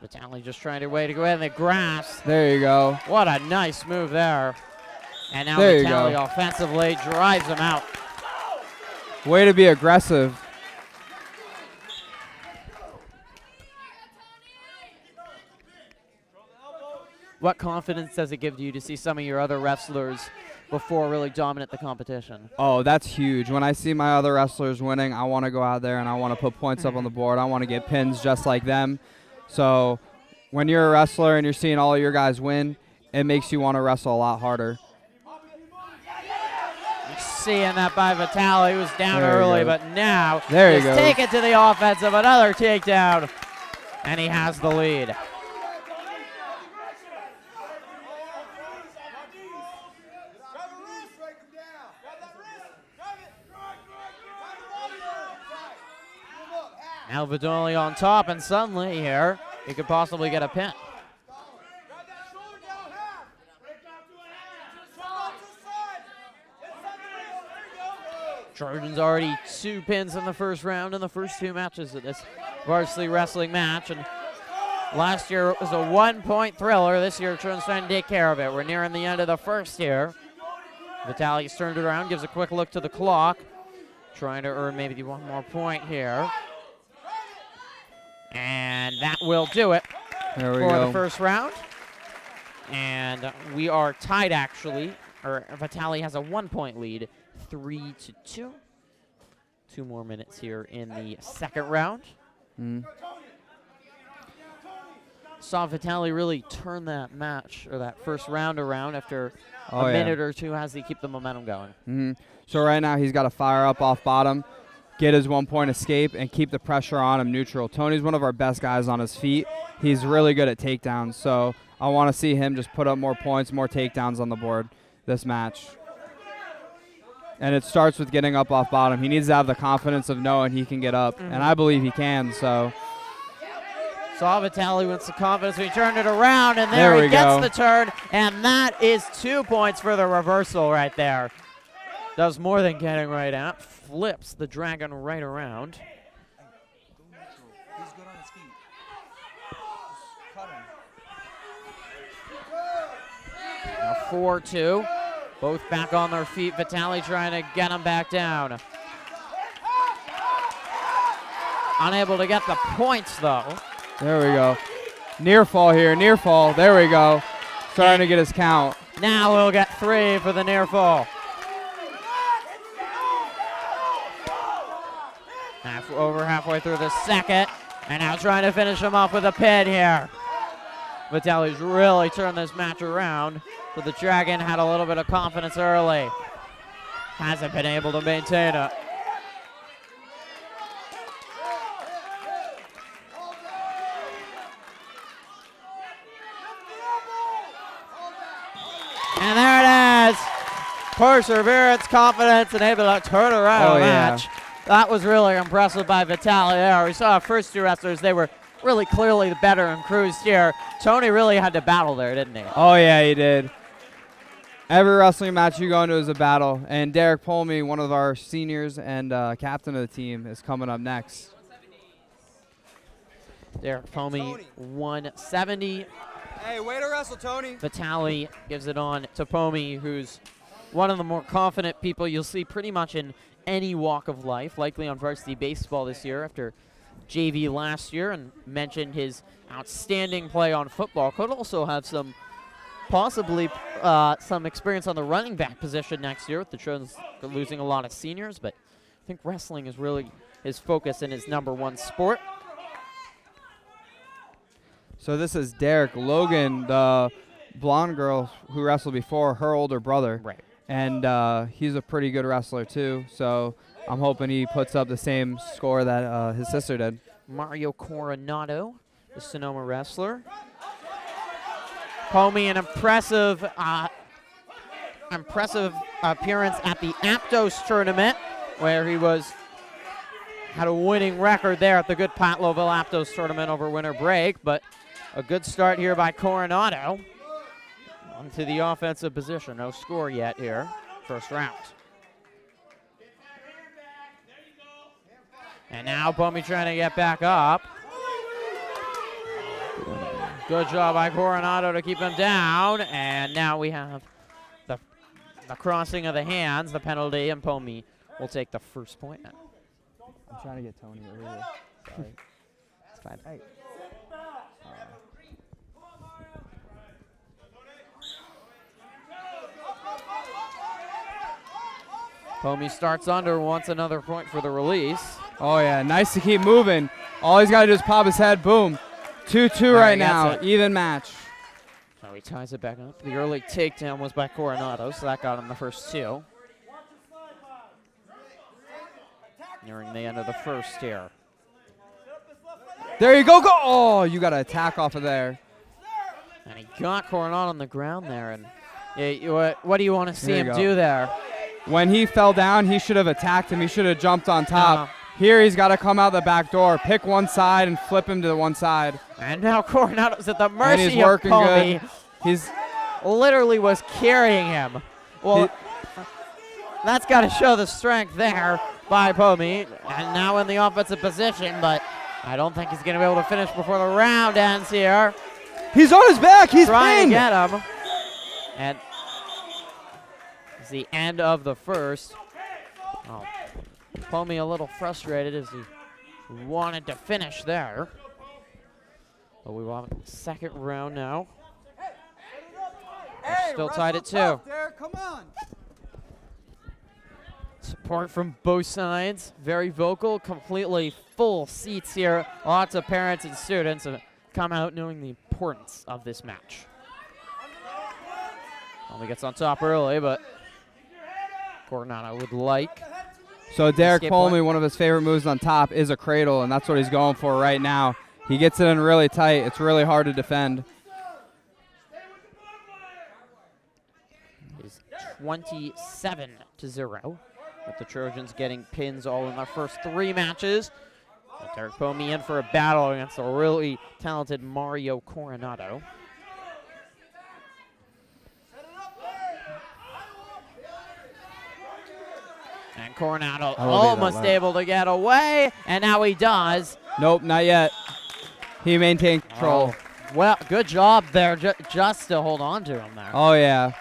Vitale just trying to way to go ahead and the grasp. There you go. What a nice move there. And now There you Vitale go. offensively drives him out. Way to be aggressive. What confidence does it give you to see some of your other wrestlers before really dominate the competition? Oh, that's huge. When I see my other wrestlers winning, I want to go out there and I want to put points up on the board. I want to get pins just like them. So when you're a wrestler and you're seeing all of your guys win, it makes you want to wrestle a lot harder. Seeing that by Vitale, who was down There you early, go. but now There you he's go. taken to the offensive, another takedown, and he has the lead. Now Vitale on top, and suddenly here, he could possibly get a pin. Trojans already 2 pins in the first round in the first 2 matches of this varsity wrestling match. And last year it was a 1-point thriller. This year Trojans trying to take care of it. We're nearing the end of the first here. Vitale's turned it around, gives a quick look to the clock. Trying to earn maybe 1 more point here. And that will do it There we for go. the first round. And we are tied actually, or Vitale has a 1-point lead. 3-2. 2 more minutes here in the second round. Saw Vitale really turn that match or that first round around after a minute or two as he keep the momentum going. So right now he's got to fire up off bottom, get his 1-point escape, and keep the pressure on him neutral. Tony's one of our best guys on his feet. He's really good at takedowns, so I want to see him just put up more points, more takedowns on the board this match. And it starts with getting up off bottom. He needs to have the confidence of knowing he can get up, and I believe he can. So Saw Vitale with some confidence. He turned it around, and there he gets the turn, and that is 2 points for the reversal right there. Does more than getting right out. Flips the Dragon right around. He's good on his feet. Just cut him. Now 4-2. Both back on their feet. Vitale trying to get him back down. Unable to get the points, though. there we go. Near fall here, near fall. There we go. Starting to get his count. Now we'll get 3 for the near fall. Over halfway through the second, and now trying to finish him off with a pin here. Vitale's really turned this match around, but the Dragon had a little bit of confidence early. Hasn't been able to maintain it. And there it is. Perseverance, confidence, and able to turn around a match. That was really impressive by Vitale there. We saw our first 2 wrestlers. They were really clearly the better and cruised here. Tony really had to battle there, didn't he? Oh, yeah, he did. Every wrestling match you go into is a battle. And Derek Polmy, one of our seniors and captain of the team, is coming up next. Derek Polmy, 170. Hey, way to wrestle, Tony. Vitale gives it on to Polmy, who's one of the more confident people you'll see pretty much in any walk of life, likely on varsity baseball this year after JV last year, and mentioned his outstanding play on football. Could also have some possibly some experience on the running back position next year with the Trojans losing a lot of seniors, but I think wrestling is really his focus and his #1 sport. So this is Derek Logan, the blonde girl who wrestled before, her older brother. Right. And he's a pretty good wrestler too. So I'm hoping he puts up the same score that his sister did. Mario Coronado, the Sonoma wrestler. Pomey, an impressive appearance at the Aptos tournament, where he had a winning record there at the good Patloville Aptos tournament over winter break, but a good start here by Coronado. Onto the offensive position. No score yet here. First round. And now Pomey trying to get back up. Good job by Coronado to keep him down. And now we have the crossing of the hands, the penalty, and Pomey will take the first point. I'm trying to get Tony over here. Sorry. It's fine. Hey. Pomey starts under, wants another point for the release. Oh, yeah, nice to keep moving. All he's got to do is pop his head, boom. 2-2 right now, even match. So he ties it back up. The early takedown was by Coronado, so that got him the first two. Nearing the end of the first here. There you go, go! Oh, you got to attack off of there. And he got Coronado on the ground there. And what do you want to see him go. do there? When he fell down, he should have attacked him. He should have jumped on top. Here he's got to come out the back door, pick one side, and flip him to the one side. And now Coronado's at the mercy and he's working of Pomey. good. He's literally was carrying him. Well, that's got to show the strength there by Pomey. And now in the offensive position, but I don't think he's going to be able to finish before the round ends here. He's on his back. He's trying pinned. to get him. And it's the end of the first. Oh, Pomey a little frustrated as he wanted to finish there. But we want second round now. We're still tied at 2. Come on. Support from both sides. Very vocal, completely full seats here. Lots of parents and students have come out knowing the importance of this match. Only gets on top early, but Coronado would like. So Derek Pomey, one of his favorite moves on top is a cradle, and that's what he's going for right now. He gets it in really tight. It's really hard to defend. It's 27-0, with the Trojans getting pins all in their first 3 matches. With Derek Pomey in for a battle against a really talented Mario Coronado. And Coronado almost able to get away, and now he does. Nope, not yet. He maintained control. Well, good job there, just to hold on to him there. Oh, yeah.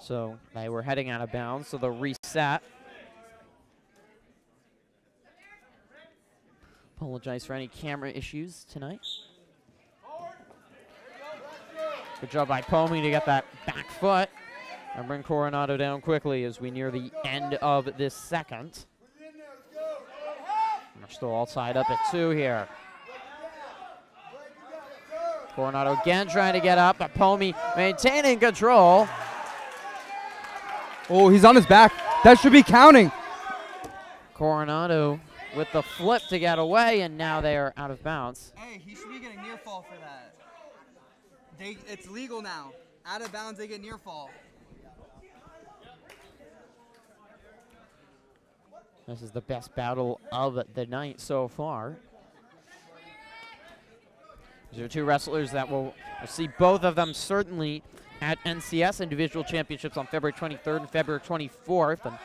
So they were heading out of bounds, so the reset. Apologize for any camera issues tonight. Good job by Pomey to get that back foot and bring Coronado down quickly as we near the end of this second. We're still all tied up at 2 here. Coronado again trying to get up, but Pomey maintaining control. Oh, he's on his back. That should be counting. Coronado with the flip to get away, and now they are out of bounds. Hey, he should be getting near fall for that. It's legal now. Out of bounds, they get near fall. This is the best battle of the night so far. These are 2 wrestlers that we'll see both of them certainly at NCS Individual Championships on February 23rd and February 24th. And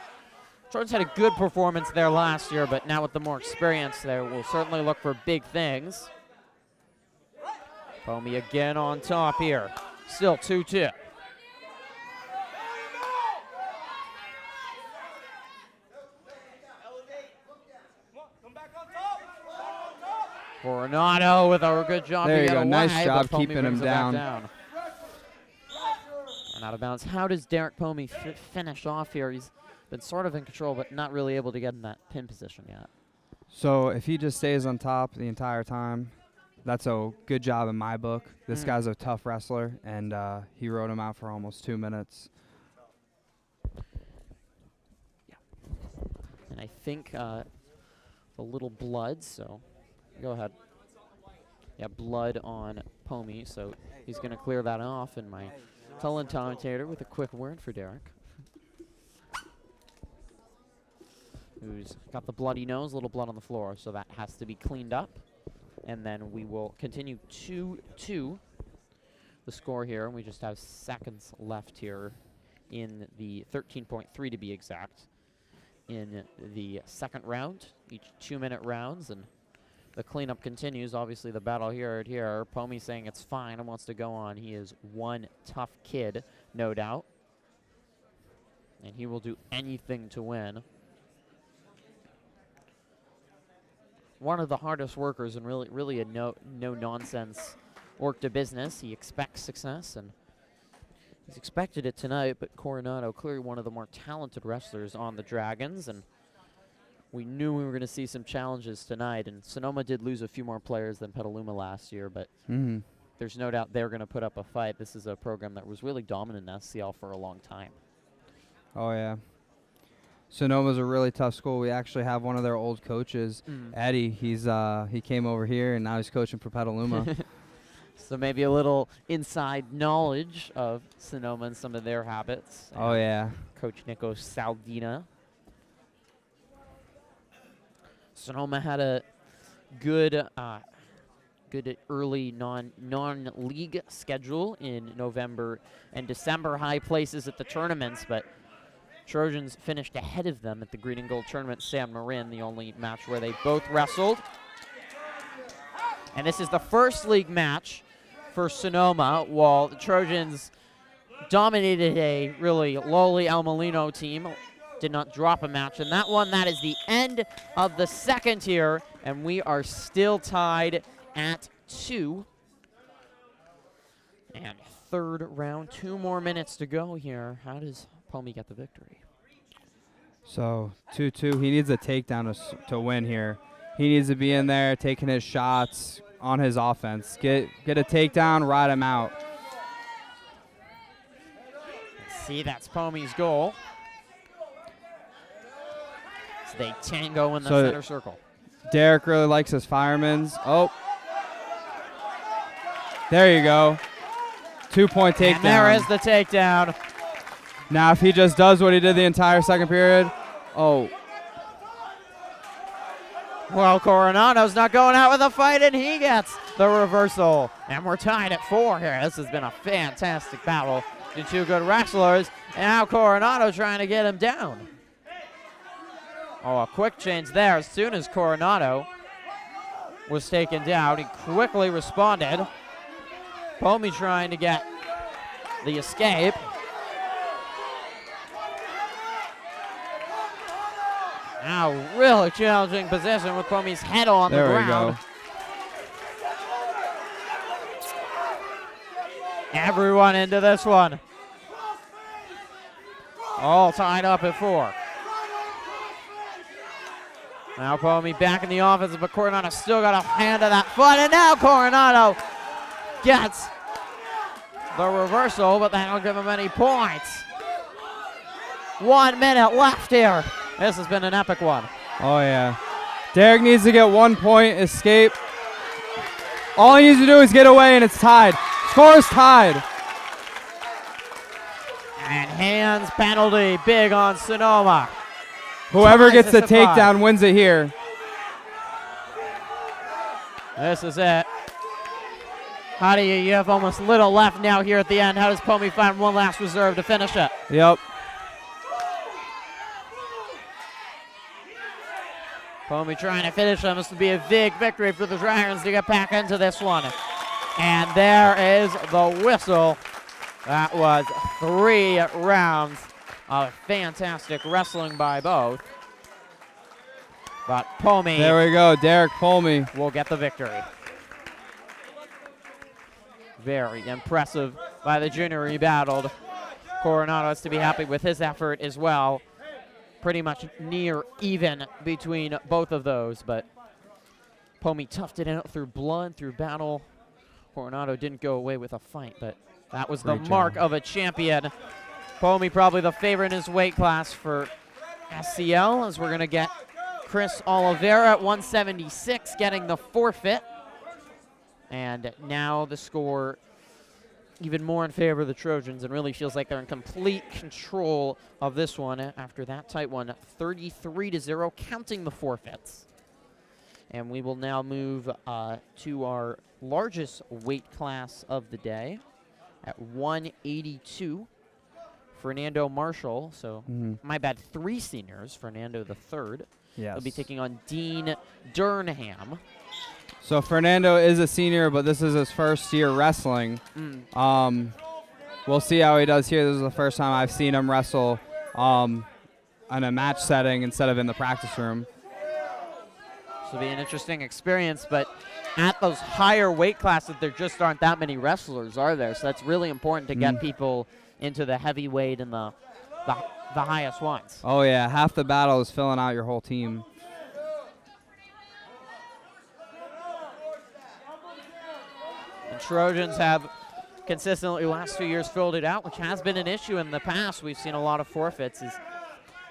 Trojans had a good performance there last year, but now with the more experience there, we'll certainly look for big things. Pomey again on top here. Still 2-2. Coronado with a good job. There you go. Nice job keeping him down. And out of bounds. How does Derek Pomey finish off here? He's been sort of in control, but not really able to get in that pin position yet. So if he just stays on top the entire time, that's a good job in my book. This guy's a tough wrestler, and he rode him out for almost 2 minutes. think, a little blood, so go ahead. Yeah, blood on Pomi, so he's going to clear that off, and my commentator with a quick word for Derek, who's got the bloody nose, a little blood on the floor, so that has to be cleaned up. And then we will continue 2-2 the score here, and we just have seconds left here in the 13.3 to be exact in the second round, each 2-minute rounds, and the cleanup continues. Obviously, the battle here. Pomi saying it's fine and wants to go on. He is one tough kid, no doubt. And he will do anything to win. One of the hardest workers and really a no-nonsense work to business. He expects success, and he's expected it tonight, but Coronado, clearly one of the more talented wrestlers on the Dragons, and we knew we were going to see some challenges tonight, and Sonoma did lose a few more players than Petaluma last year, but there's no doubt they're going to put up a fight. This is a program that was really dominant in SCL for a long time. Oh, yeah. Sonoma's a really tough school. We actually have one of their old coaches, Eddie. He came over here, and now he's coaching for Petaluma. So maybe a little inside knowledge of Sonoma and some of their habits. Oh, yeah. Coach Nico Saldina. Sonoma had a good early non-league schedule in November and December, high places at the tournaments, but Trojans finished ahead of them at the Green and Gold Tournament San Marin, the only match where they both wrestled. And this is the first league match for Sonoma, while the Trojans dominated a really lowly El Molino team. Did not drop a match in that one. That is the end of the second here, and we are still tied at 2. And third round, 2 more minutes to go here. How does Pomi get the victory? So 2-2. He needs a takedown to win here. He needs to be in there taking his shots on his offense. Get a takedown, ride him out. Let's see, that's Pomi's goal. So they tango in the center circle. Derek really likes his firemen's. Oh. There you go. 2-point takedown. And there is the takedown. Now, if he just does what he did the entire second period, oh. Well, Coronado's not going out with a fight, and he gets the reversal. And we're tied at 4 here. This has been a fantastic battle. The two good wrestlers, and now Coronado trying to get him down. Oh, a quick change there. As soon as Coronado was taken down, he quickly responded. Pomi trying to get the escape. Now, really challenging position with Pomi's head on the ground. There we go. Everyone into this one. All tied up at 4. Now Pomi back in the offense, but Coronado still got a hand to that foot, and now Coronado gets the reversal, but that'll give him any points. 1 minute left here. This has been an epic one. Oh, yeah. Derek needs to get 1 point, escape. All he needs to do is get away, and it's tied. Score is tied. And hands penalty, big on Sonoma. Whoever gets the takedown wins it here. This is it. How do you have almost little left now here at the end. How does Pomi find one last reserve to finish it? Yep. Pomi trying to finish him. This would be a big victory for the Dragons to get back into this one. And there is the whistle. That was 3 rounds of fantastic wrestling by both. But Pomi. There we go, Derek Pomi will get the victory. Very impressive by the junior he battled. Coronado has to be happy with his effort as well. Pretty much near even between both of those, but Pomi toughed it out through blood, through battle. Coronado didn't go away with a fight, but that was the mark of a champion. Pomi probably the favorite in his weight class for SCL, as we're going to get Chris Oliveira at 176 getting the forfeit. And now the score even more in favor of the Trojans, and really feels like they're in complete control of this one after that tight one, 33-0, counting the forfeits. And we will now move to our largest weight class of the day at 182. Fernando Marshall, so my bad, 3 seniors, Fernando the third. Yes. Will be taking on Dean Durnham. So Fernando is a senior, but this is his first year wrestling. We'll see how he does here. This is the first time I've seen him wrestle in a match setting instead of in the practice room. This will be an interesting experience, but at those higher weight classes, there just aren't that many wrestlers, are there? So that's really important to get people into the heavyweight and the highest ones. Oh, yeah. Half the battle is filling out your whole team. The Trojans have consistently last 2 years filled it out, which has been an issue in the past. We've seen a lot of forfeits as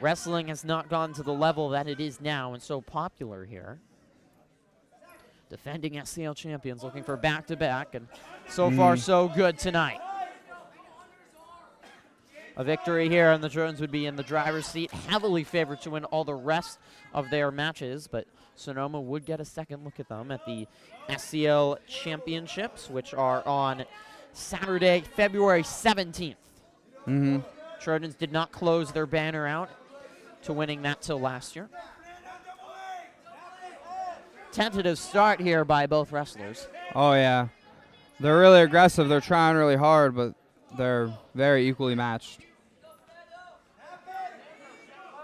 wrestling has not gone to the level that it is now and so popular here. Defending SCL champions looking for back-to-back, and so far so good tonight. A victory here, and the Trojans would be in the driver's seat, heavily favored to win all the rest of their matches, but Sonoma would get a second look at them at the SCL Championships, which are on Saturday, February 17th. Trojans did not close their banner out to winning that till last year. Tentative start here by both wrestlers. Oh, yeah. They're really aggressive. They're trying really hard, but they're very equally matched.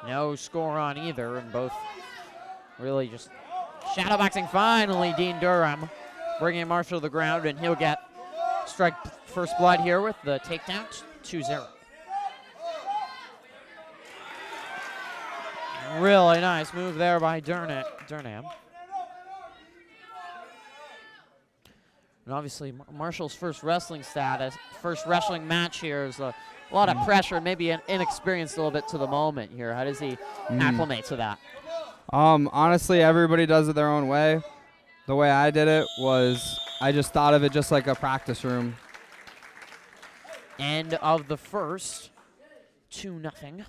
No score on either, and both really just shadowboxing. Finally, Dean Durham bringing Marshall to the ground, and he'll get strike first blood here with the takedown, 2-0. Really nice move there by Durnham. And obviously, Marshall's first wrestling match here is a lot of pressure, maybe inexperienced a little bit to the moment here. How does he acclimate to that? Honestly, everybody does it their own way. The way I did it was I just thought of it just like a practice room. End of the first, 2-0.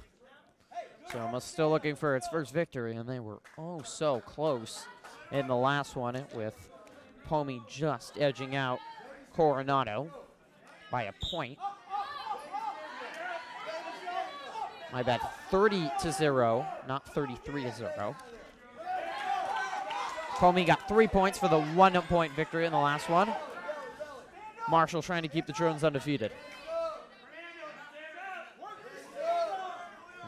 Sonoma still looking for its first victory, and they were oh so close in the last one with Pomi just edging out Coronado by a point. My bad, 30-0, not 33-0. Pomi got 3 points for the 1-point victory in the last one. Marshall trying to keep the Trojans undefeated.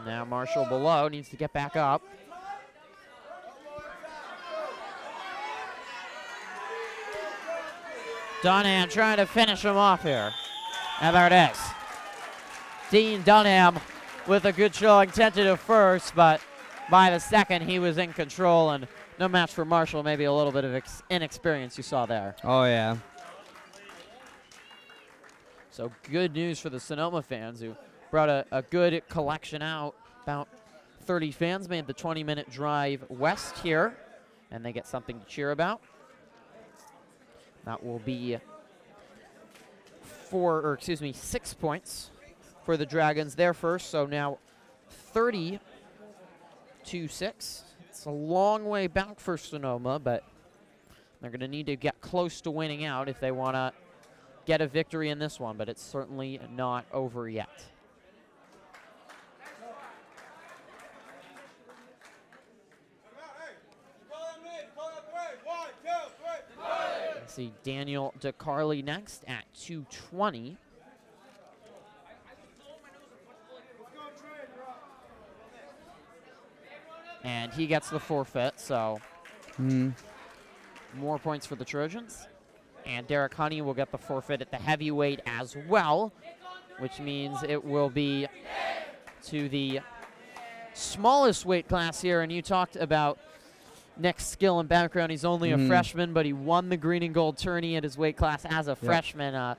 Now Marshall below needs to get back up. Dunham trying to finish him off here. And there it is. Dean Dunham with a good showing, tentative first, but by the second he was in control, and no match for Marshall, maybe a little bit of inexperience you saw there. Oh, yeah. So good news for the Sonoma fans who brought a good collection out. About 30 fans made the 20-minute drive west here, and they get something to cheer about. That will be 6 points for the Dragons there first. So now 30-6. It's a long way back for Sonoma, but they're going to need to get close to winning out if they want to get a victory in this one, but it's certainly not over yet. See Daniel DeCarly next at 220. And he gets the forfeit, so more points for the Trojans. And Derek Honey will get the forfeit at the heavyweight as well, which means it will be to the smallest weight class here. And you talked about Nick's skill and background. He's only a freshman, but he won the green and gold tourney at his weight class as a freshman.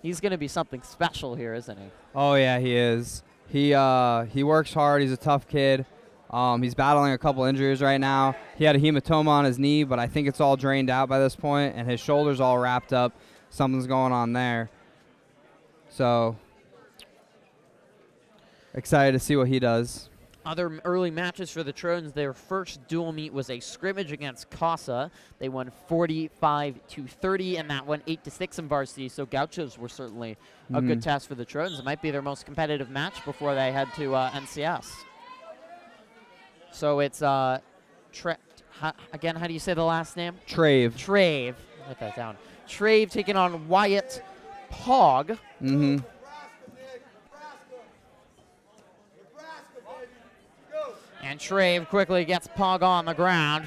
He's going to be something special here, isn't he? Oh, yeah, he is. He works hard. He's a tough kid. He's battling a couple injuries right now. He had a hematoma on his knee, but I think it's all drained out by this point, and his shoulder's all wrapped up. Something's going on there. So excited to see what he does. Other early matches for the Trojans, their first dual meet was a scrimmage against Casa. They won 45-30, and that won 8-6 in varsity, so Gauchos were certainly a good test for the Trojans. It might be their most competitive match before they head to NCS. So it's, again, how do you say the last name? Trave. Trave. Write that down. Trave taking on Wyatt Pog. And Trave quickly gets Pog on the ground.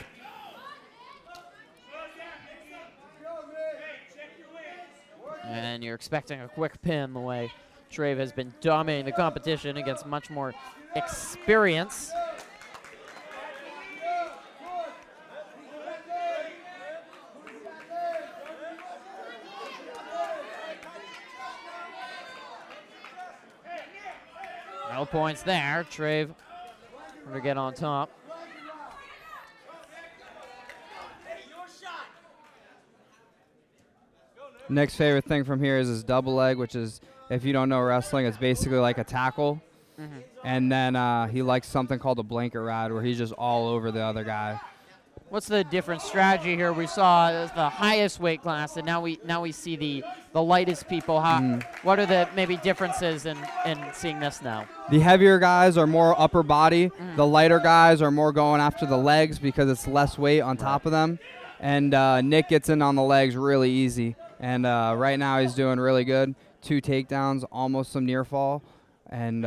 And you're expecting a quick pin the way Trave has been dominating the competition against much more experience. No points there. Trave to get on top. Nick's favorite thing from here is his double leg, which is, if you don't know wrestling, it's basically like a tackle. And then he likes something called a blanket ride, where he's just all over the other guy. What's the different strategy here? We saw the highest weight class, and now we see the lightest people. What are the maybe differences in seeing this now? The heavier guys are more upper body. The lighter guys are more going after the legs because it's less weight on top of them. And Nick gets in on the legs really easy. And right now he's doing really good. 2 takedowns, almost some near fall. And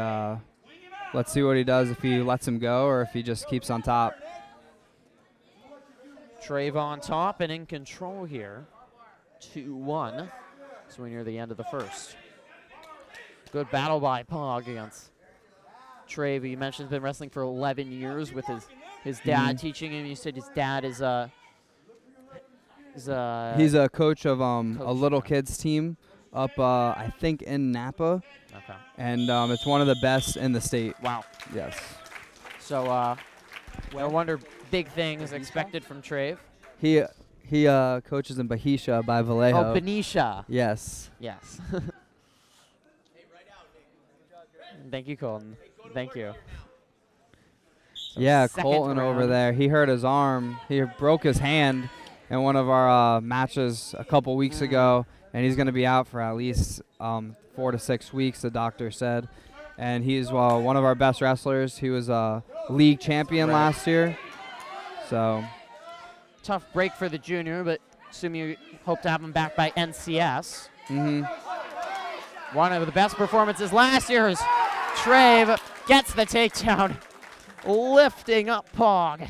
let's see what he does, if he lets him go or if he just keeps on top. Trave on top and in control here. 2-1. So we're near the end of the first. Good battle by Pog against Trave. You mentioned he's been wrestling for 11 years with his dad teaching him. You said his dad is he's a coach of a little kids team up, I think, in Napa. Okay. And it's one of the best in the state. Wow. Yes. So no wonder big things expected from Trave. He coaches in Bahisha by Vallejo. Oh, Benicia. Yes. Yes. Thank you, Colton. Thank you. So yeah, second Colton round. over there. He hurt his arm. He broke his hand in one of our matches a couple weeks ago, and he's going to be out for at least 4 to 6 weeks, the doctor said. And he's one of our best wrestlers. He was a league champion last year. So tough break for the junior, but assume you hope to have him back by NCS. One of the best performances last year is Trave gets the takedown, lifting up Pog.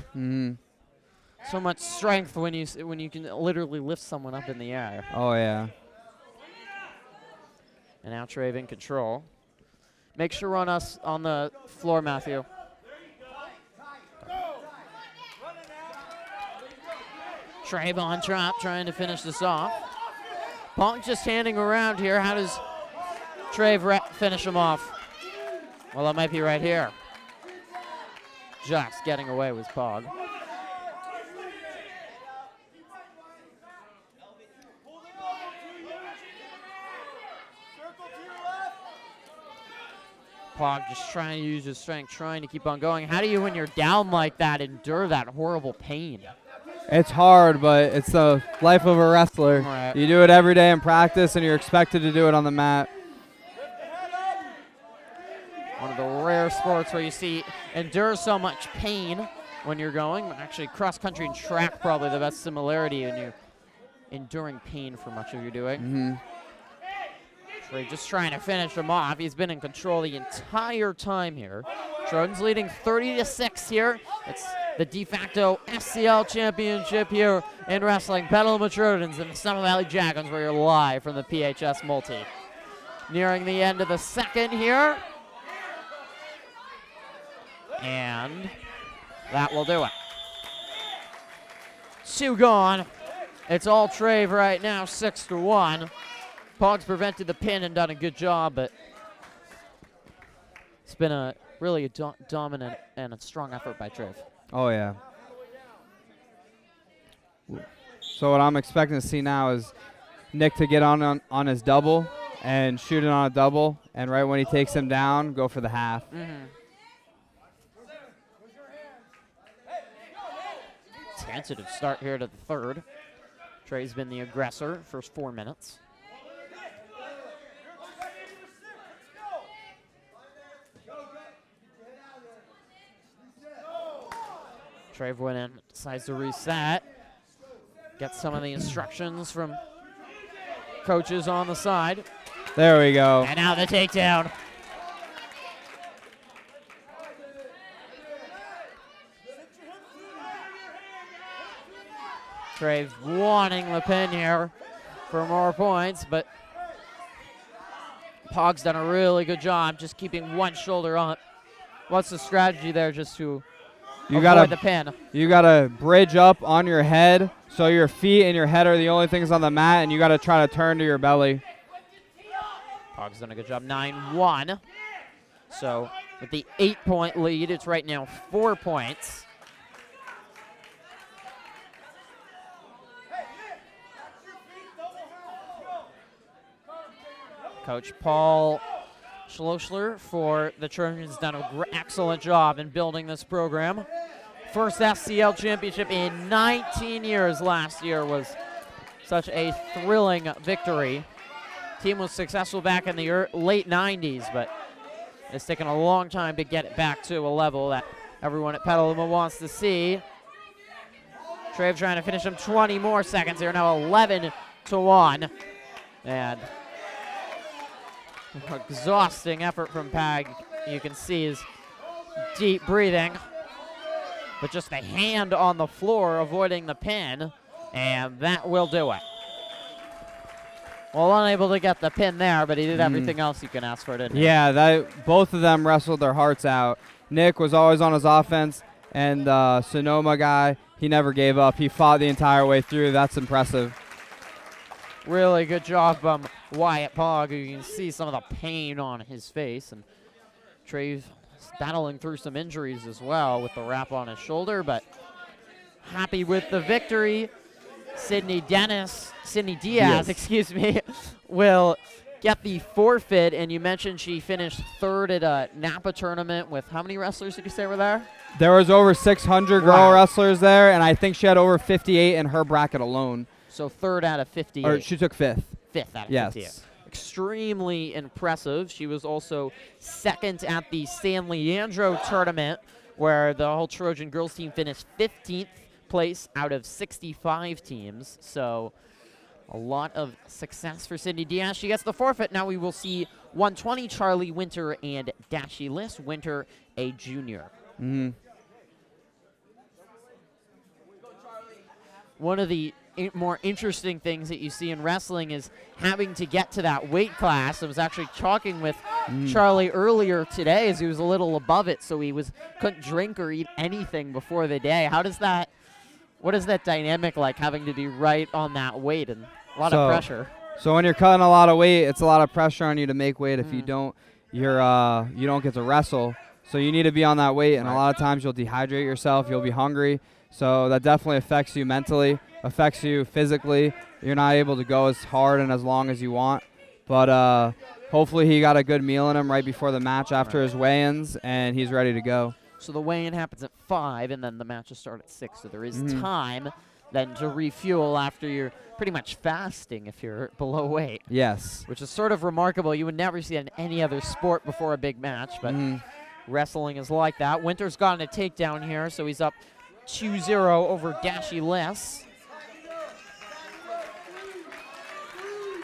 So much strength when you can literally lift someone up in the air. Oh yeah. And now Trave in control. Make sure on us on the floor, Matthew. Trave on top, trying to finish this off. Pog just handing around here. How does Trave finish him off? Well, it might be right here. Just getting away with Pog. Pog just trying to use his strength, trying to keep on going. How do you, when you're down like that, endure that horrible pain? It's hard, but it's the life of a wrestler. Right. You do it every day in practice, and you're expected to do it on the mat. One of the rare sports where you see endure so much pain when you're going. Actually, cross-country and track probably the best similarity when you're enduring pain for much of your doing. Trey just trying to finish him off. He's been in control the entire time here. Trojans leading 30-6 here. It's the de facto SCL championship here in wrestling. Petaluma Trojans and the Sonoma Valley Dragons, where you're live from the PHS multi. Nearing the end of the second here. And that will do it. 2 gone. It's all Trave right now, 6-1. Pog's prevented the pin and done a good job, but it's been a really a dominant and a strong effort by Trev. Oh, yeah. So what I'm expecting to see now is Nick to get on his double and shoot it on a double, and right when he takes him down, go for the half. Tentative start here to the third. Trey's been the aggressor first 4 minutes. Trey went in, decides to reset. Get some of the instructions from coaches on the side. There we go. And now the takedown. Trey wanting the pin here for more points, but Pog's done a really good job just keeping one shoulder up. What's the strategy there just to avoid the pin? You gotta bridge up on your head so your feet and your head are the only things on the mat, and you gotta try to turn to your belly. Pog's done a good job, 9-1. So with the 8-point lead, it's right now 4 points. Coach Paul Schlossler for the Trojans done an excellent job in building this program. First SCL championship in 19 years last year was such a thrilling victory. Team was successful back in the late 90s, but it's taken a long time to get it back to a level that everyone at Petaluma wants to see. Trey trying to finish him 20 more seconds here, now 11-1. And exhausting effort from Pag. You can see his deep breathing, but just a hand on the floor avoiding the pin, and that will do it. Well, unable to get the pin there, but he did everything else you can ask for, didn't he? Yeah, both of them wrestled their hearts out. Nick was always on his offense, and Sonoma guy, he never gave up. He fought the entire way through. That's impressive. Really good job from Wyatt Pog. You can see some of the pain on his face, and Trey's battling through some injuries as well with the wrap on his shoulder, but happy with the victory. Sydney Diaz, excuse me, will get the forfeit, and you mentioned she finished third at a Napa tournament with how many wrestlers did you say were there? There was over 600 girl wrestlers there, and I think she had over 58 in her bracket alone. So third out of 58. Or she took fifth. Fifth out of 58. Extremely impressive. She was also second at the San Leandro tournament, where the whole Trojan girls team finished 15th place out of 65 teams. So a lot of success for Cindy Diaz. She gets the forfeit. Now we will see 120 Charlie Winter and Dashi Liss. Winter, a junior. One of the more interesting things that you see in wrestling is having to get to that weight class. I was actually talking with Charlie earlier today as he was a little above it, so he couldn't drink or eat anything before the day. What is that dynamic like, having to be right on that weight and a lot of pressure? So when you're cutting a lot of weight, it's a lot of pressure on you to make weight. If you don't, you don't get to wrestle. So you need to be on that weight, and a lot of times you'll dehydrate yourself. You'll be hungry. So that definitely affects you mentally, affects you physically. You're not able to go as hard and as long as you want. But hopefully he got a good meal in him right before the match after his weigh-ins, and he's ready to go. So the weigh-in happens at 5, and then the matches start at 6. So there is time then to refuel after you're pretty much fasting if you're below weight. Yes. Which is sort of remarkable. You would never see it in any other sport before a big match, but wrestling is like that. Winter's gotten a takedown here, so he's up 2-0 over Dashi Liss.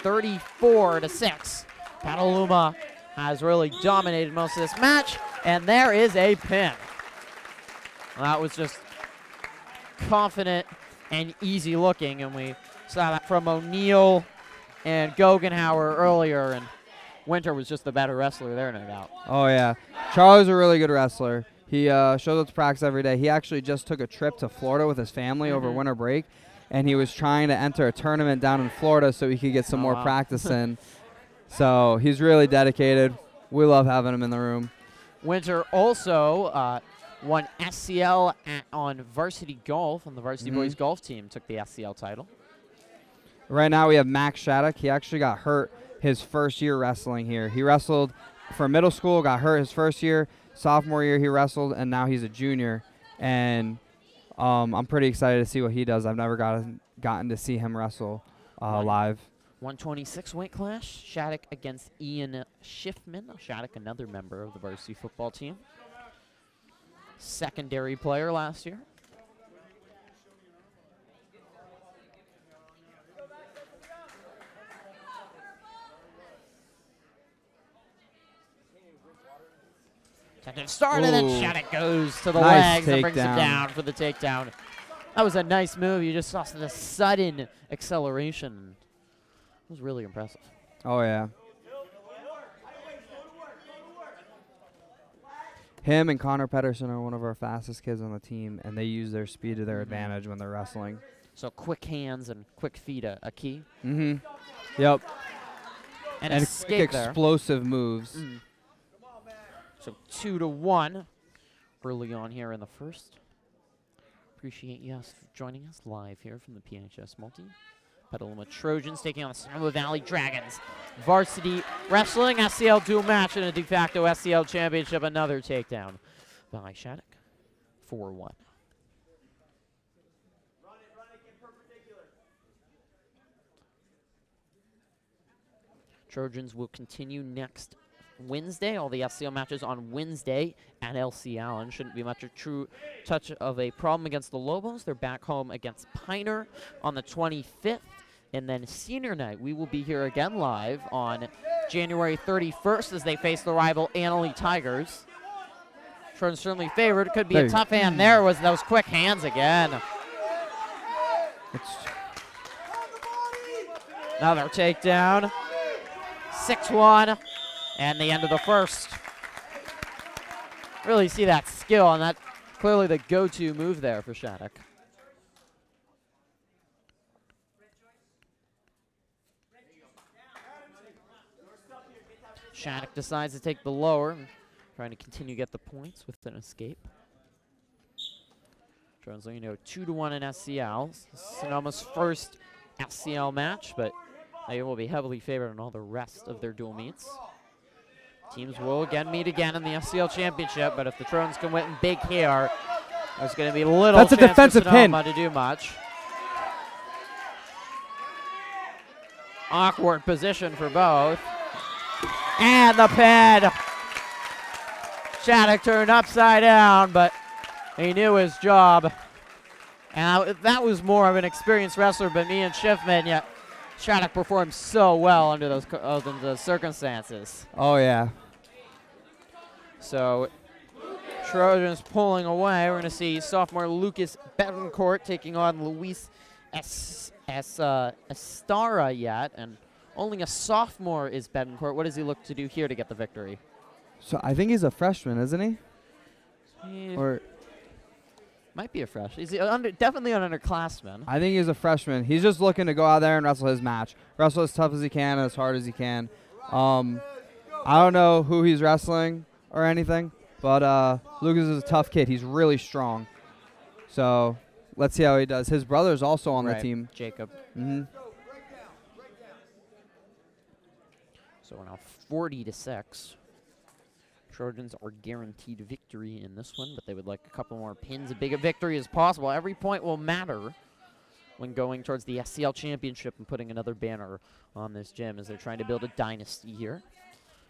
34-6. Petaluma has really dominated most of this match, and there is a pin. Well, that was just confident and easy looking, and we saw that from O'Neill and Guggenhauer earlier, and Winter was just the better wrestler there, no doubt. Oh, yeah. Charlie's a really good wrestler. He shows up to practice every day. He actually just took a trip to Florida with his family over winter break, and he was trying to enter a tournament down in Florida so he could get some more practice in. So he's really dedicated. We love having him in the room. Winter also won SCL on Varsity Golf, on the Varsity Boys Golf team, took the SCL title. Right now we have Max Shattuck. He actually got hurt his first year wrestling here. He wrestled for middle school, got hurt his first year. Sophomore year he wrestled, and now he's a junior. And I'm pretty excited to see what he does. I've never gotten to see him wrestle live. 126 weight class, Shattuck against Ian Schiffman. Shattuck, another member of the varsity football team. Secondary player last year. Tentative start, and then Shattuck goes to the legs and brings him down for the takedown. That was a nice move. You just saw the sudden acceleration. It was really impressive. Oh, yeah. Him and Connor Pedersen are one of our fastest kids on the team, and they use their speed to their advantage when they're wrestling. So quick hands and quick feet a key. Yep. And quick explosive moves. So 2-1 early on here in the first. Appreciate you guys joining us live here from the PHS Multi. Petaluma Trojans taking on the Sonoma Valley Dragons. Varsity Wrestling, SCL dual match in a de facto SCL championship. Another takedown by Shattuck. 4-1. Trojans will continue next Wednesday. All the SCL matches on Wednesday at LC Allen. Shouldn't be much a true touch of a problem against the Lobos. They're back home against Piner on the 25th. And then senior night, we will be here again live on January 31st as they face the rival Annalee Tigers. Trojans certainly favored. Could be a tough hand there. Was those quick hands again. Another takedown. 6-1. And the end of the first. Really see that skill, and that clearly the go-to move there for Shattuck. Shattuck decides to take the lower, trying to continue to get the points with an escape. Trojans, you know, 2-1 in SCL. Sonoma's first SCL match, but they will be heavily favored in all the rest of their dual meets. Teams will again meet again in the SCL championship, but if the Trojans can win big here, there's going to be little chance defensive for Sonoma to do much. Awkward position for both. And the pin. Shattuck turned upside down, but he knew his job. And that was more of an experienced wrestler, but me and Schiffman, yet Shattuck performed so well under those circumstances. Oh, yeah. So Trojans pulling away. We're going to see sophomore Lucas Betancourt taking on Luis Estara yet, and only a sophomore is Betancourt. What does he look to do here to get the victory? So I think he's a freshman, isn't he? Or might be a freshman. He's definitely an underclassman. I think he's a freshman. He's just looking to go out there and wrestle his match. Wrestle as tough as he can, as hard as he can. I don't know who he's wrestling or anything, but Lucas is a tough kid. He's really strong. So let's see how he does. His brother's also on the team. Jacob. So we're now 40-6. Trojans are guaranteed victory in this one, but they would like a couple more pins, as big a victory as possible. Every point will matter when going towards the SCL championship and putting another banner on this gym as they're trying to build a dynasty here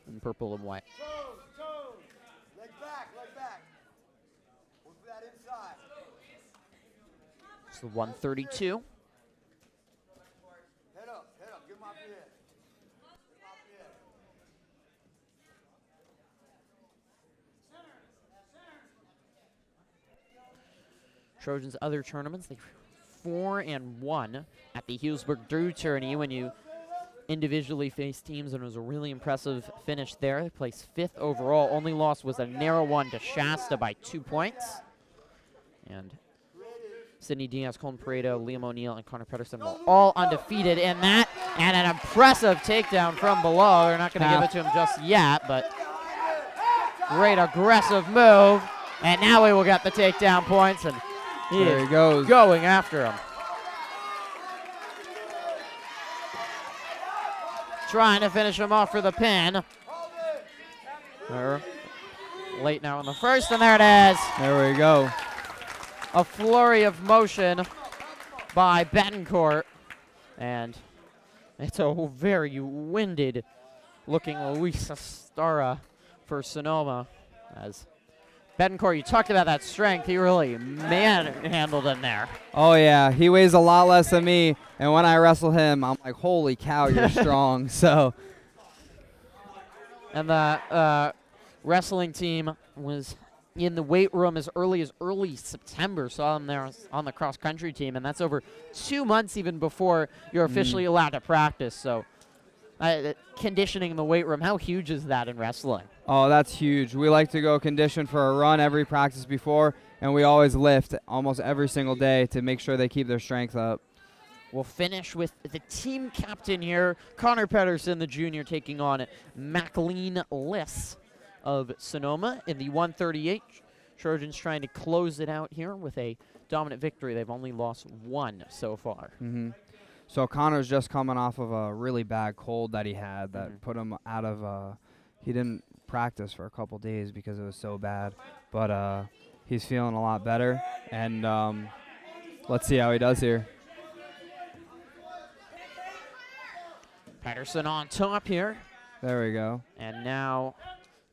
in purple and white. Leg back, leg back. Move that inside. It's the 132. Head up, give him off your head. Trojans' other tournaments, they 4-1 at the Healdsburg Drew tourney when you individually faced teams, and it was a really impressive finish there. They placed 5th overall. Only loss was a narrow one to Shasta by 2 points. And Sidney Diaz, Colton Pareto, Liam O'Neill, and Connor Pedersen were all undefeated in that. And an impressive takedown from below. They're not going to give it to him just yet, but Great aggressive move. And now he will get the takedown points, and There he goes. going after him. Trying to finish him off for the pin. They're late now in the first, and there it is. There we go. A flurry of motion by Betancourt, and it's a very winded looking Luis Astara for Sonoma. As Betancourt, you talked about that strength, he really manhandled him there. Oh yeah, he weighs a lot less than me, and when I wrestle him, I'm like, holy cow, you're strong. So. And the wrestling team was in the weight room as early September. Saw them there on the cross-country team, and that's over 2 months even before you're officially allowed to practice. So conditioning in the weight room, how huge is that in wrestling? Oh, that's huge. We like to go condition for a run every practice before, and we always lift almost every single day to make sure they keep their strength up. We'll finish with the team captain here, Connor Pedersen, the junior, taking on McLean Liss of Sonoma in the 138. Trojans trying to close it out here with a dominant victory. They've only lost one so far. So Connor's just coming off of a really bad cold that he had that put him out of he didn't practice for a couple days because it was so bad. But he's feeling a lot better, and let's see how he does here. Pedersen on top here. There we go. And now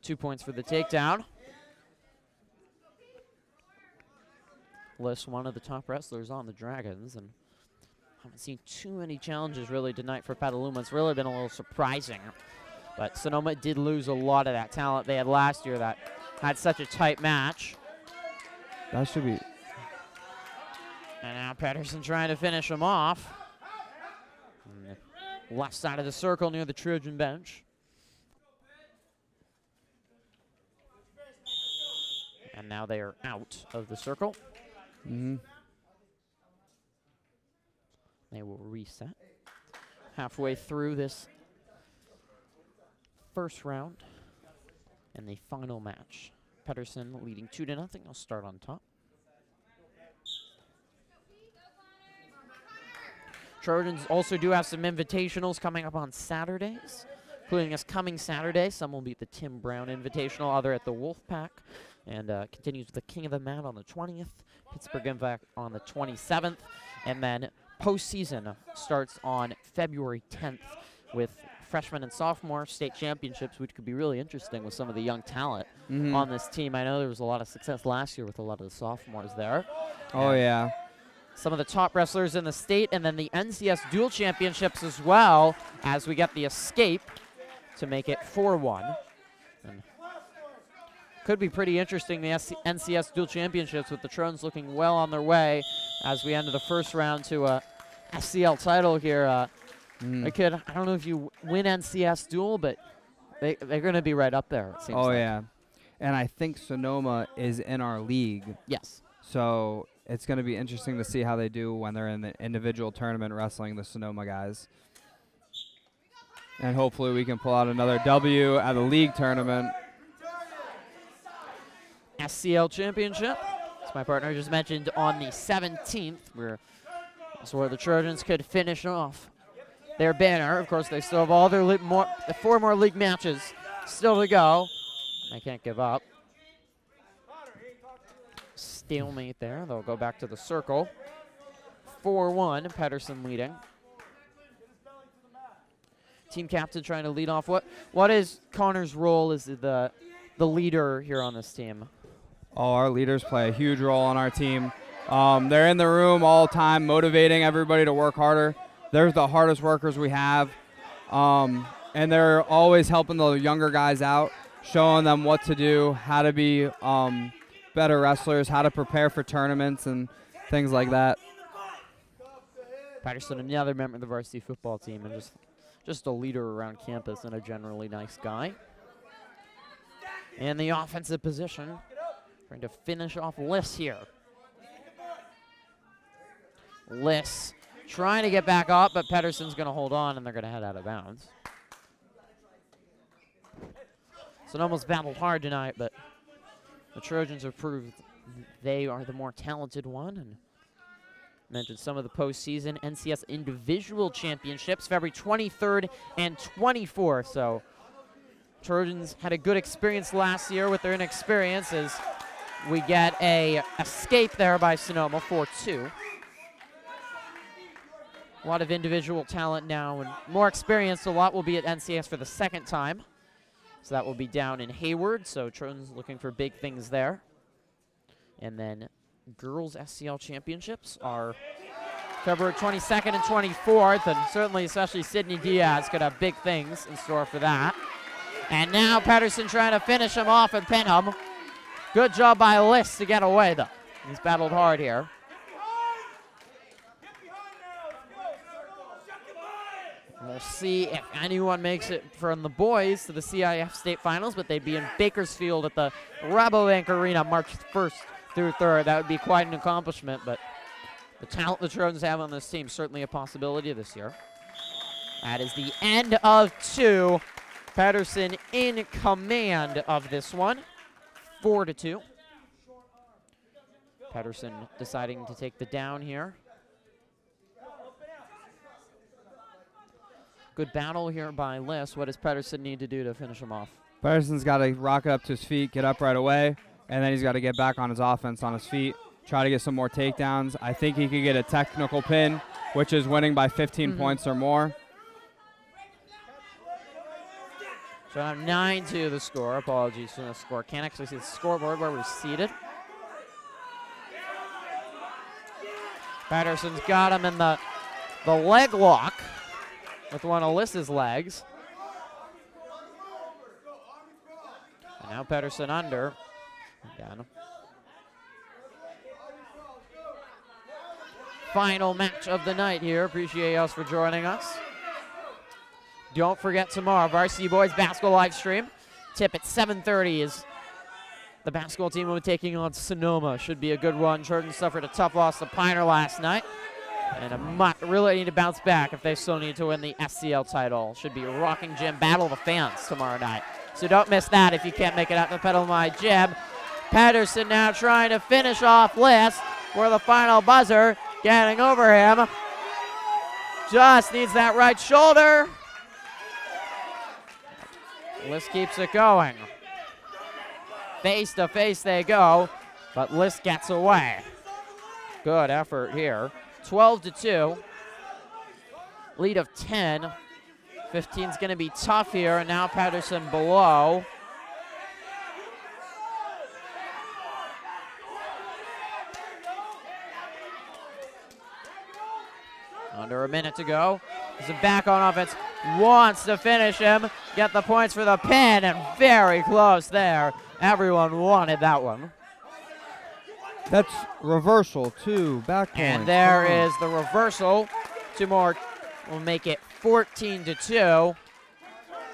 2 points for the takedown. Liss, one of the top wrestlers on the Dragons, and haven't seen too many challenges really tonight for Petaluma. It's really been a little surprising. But Sonoma did lose a lot of that talent they had last year that had such a tight match. That should be. And now Pedersen trying to finish him off. Left side of the circle near the Trojan bench. And now they are out of the circle. They will reset. Halfway through this first round and the final match. Pedersen leading 2-0. They'll start on top. Trojans also do have some invitationals coming up on Saturdays, including this coming Saturday. Some will be at the Tim Brown Invitational, other at the Wolfpack, and continues with the King of the Mat on the 20th, Pittsburgh Impact on the 27th, and then postseason starts on February 10th with freshman and sophomore state championships, which could be really interesting with some of the young talent on this team. I know there was a lot of success last year with a lot of the sophomores there. Oh, yeah. Some of the top wrestlers in the state, and then the NCS dual championships as well, as we get the escape to make it 4-1. And could be pretty interesting, the NCS dual championships, with the Trojans looking well on their way as we enter the first round to a SCL title here. They could, I don't know if you win NCS dual, but they're going to be right up there, it seems like. Yeah. And I think Sonoma is in our league. Yes. So it's going to be interesting to see how they do when they're in the individual tournament wrestling the Sonoma guys. And hopefully we can pull out another W at the league tournament. SCL championship, as my partner just mentioned, on the 17th, that's where the Trojans could finish off their banner. Of course, they still have all their 4 more league matches still to go. They can't give up. Stalemate there. They'll go back to the circle. 4-1, Pedersen leading. Team captain trying to lead off. What is Connor's role as the leader here on this team? Oh, our leaders play a huge role on our team. They're in the room all the time, motivating everybody to work harder. They're the hardest workers we have. And they're always helping the younger guys out, showing them what to do, how to be better wrestlers, how to prepare for tournaments and things like that. Pedersen, another member of the varsity football team, and just a leader around campus and a generally nice guy. And the offensive position, trying to finish off Liss here. Liss trying to get back up, but Pedersen's going to hold on, and they're going to head out of bounds. Sonoma's battled hard tonight, but the Trojans have proved they are the more talented one. And mentioned some of the postseason NCS individual championships, February 23rd and 24th. So Trojans had a good experience last year with their inexperience as we get a escape there by Sonoma 4-2. A lot of individual talent now and more experience. A lot will be at NCS for the second time. So that will be down in Hayward. So Trojans looking for big things there. And then girls SCL championships are February 22nd and 24th. And certainly, especially Sydney Diaz could have big things in store for that. And now Pedersen trying to finish him off and pin him. Good job by Liss to get away, though. He's battled hard here. We'll see if anyone makes it from the boys to the CIF state finals, but they'd be in Bakersfield at the Rabobank Arena March 1st through 3rd. That would be quite an accomplishment, but the talent the Trojans have on this team certainly a possibility this year. That is the end of 2. Pedersen in command of this one, 4-2. Pedersen deciding to take the down here. Good battle here by Liss. What does Pedersen need to do to finish him off? Pedersen's got to rocket up to his feet, get up right away, and then he's got to get back on his offense on his feet, try to get some more takedowns. I think he could get a technical pin, which is winning by 15 points or more. So now 9-2 the score. Apologies for the score. Can't actually see the scoreboard where we're seated. Pedersen's got him in the leg lock with one of Liss's legs. And now Pedersen under. Again. Final match of the night here. Appreciate y'all for joining us. Don't forget tomorrow, Varsity Boys basketball live stream. Tip at 7:30 is the basketball team will be taking on Sonoma. Should be a good one. Trojans suffered a tough loss to Piner last night. And really need to bounce back if they still need to win the SCL title. Should be a rocking gym battle of the fans tomorrow night. So don't miss that if you can't make it out to Petaluma High Gym. Pedersen now trying to finish off Liss for the final buzzer. Getting over him. Just needs that right shoulder. Liss keeps it going. Face to face they go, but Liss gets away. Good effort here. 12-2. Lead of 10. 15's going to be tough here, and now Pedersen below. Under a minute to go. He's back on offense. Wants to finish him. Get the points for the pin, and very close there. Everyone wanted that one. That's reversal, 2 back points. And there is the reversal. 2 more will make it 14-2.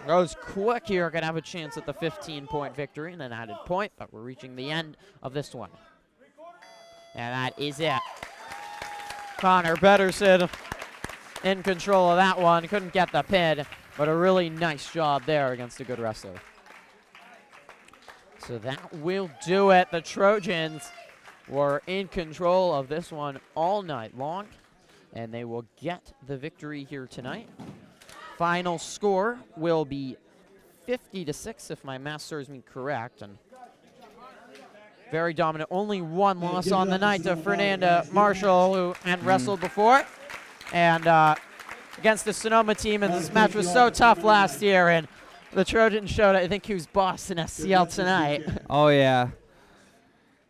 Goes quick here. Gonna have a chance at the 15-point victory and an added point, but we're reaching the end of this one. And that is it. Connor Pedersen in control of that one. Couldn't get the pin, but a really nice job there against a good wrestler. So that will do it. The Trojans were in control of this one all night long, and they will get the victory here tonight. Final score will be 50-6 if my math serves me correct, and very dominant. Only one loss on the night to Fernanda Marshall, who had wrestled before, and against the Sonoma team, and this match was so tough last year, and the Trojans showed, I think, who's boss in SCL tonight. Oh, yeah.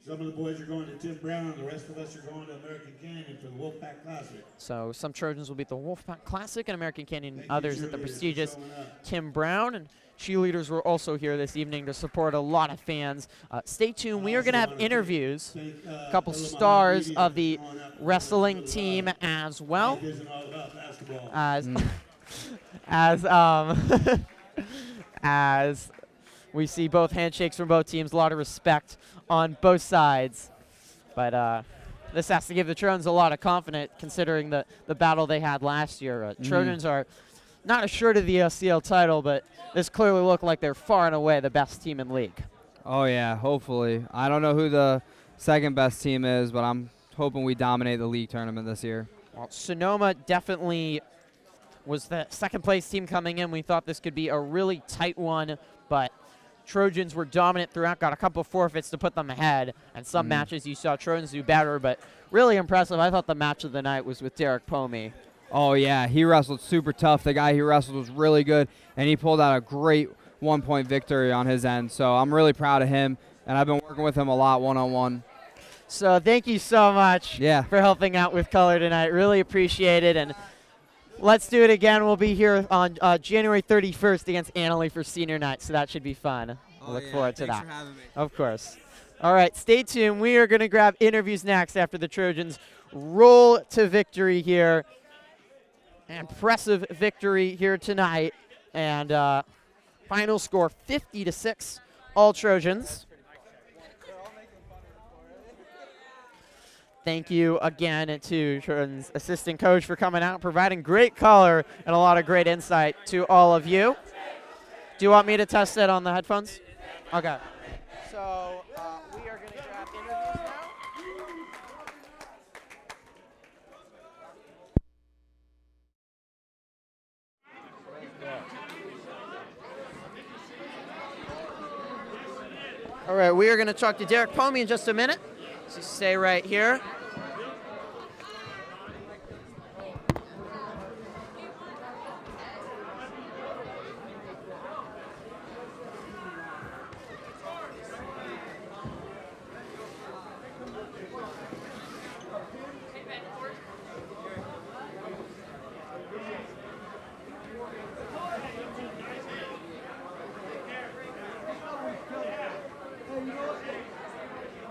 Some of the boys are going to Tim Brown, the rest of us are going to American Canyon for the Wolfpack Classic. So some Trojans will beat the Wolfpack Classic and American Canyon, others at the prestigious Tim Brown. And cheerleaders were also here this evening to support a lot of fans. Stay tuned. We are going to have interviews, a couple stars of the wrestling team as well. As we see both handshakes from both teams, a lot of respect on both sides. But this has to give the Trojans a lot of confidence considering the battle they had last year. Trojans are not assured of the SCL title, but this clearly looked like they're far and away the best team in league. Oh, yeah, hopefully. I don't know who the second best team is, but I'm hoping we dominate the league tournament this year. Well, Sonoma definitely was the second place team coming in. We thought this could be a really tight one, but Trojans were dominant throughout, got a couple forfeits to put them ahead, and some matches you saw Trojans do better, but really impressive. I thought the match of the night was with Derek Pomey. Oh, yeah, he wrestled super tough. The guy he wrestled was really good, and he pulled out a great one-point victory on his end, so I'm really proud of him, and I've been working with him a lot one-on-one. So thank you so much for helping out with color tonight. Really appreciate it, and let's do it again. We'll be here on January 31st against Annalee for senior night, so that should be fun. I look forward to that. Thanks for having me. Of course. All right, stay tuned. We are going to grab interviews next after the Trojans roll to victory here. Impressive victory here tonight, and final score 50-6, all Trojans. Thank you again to Trojans assistant coach for coming out, providing great color and a lot of great insight to all of you. Do you want me to test it on the headphones? Okay. So we are going to grab interviews now. All right, we are going to talk to Derek Pomey in just a minute. So stay right here.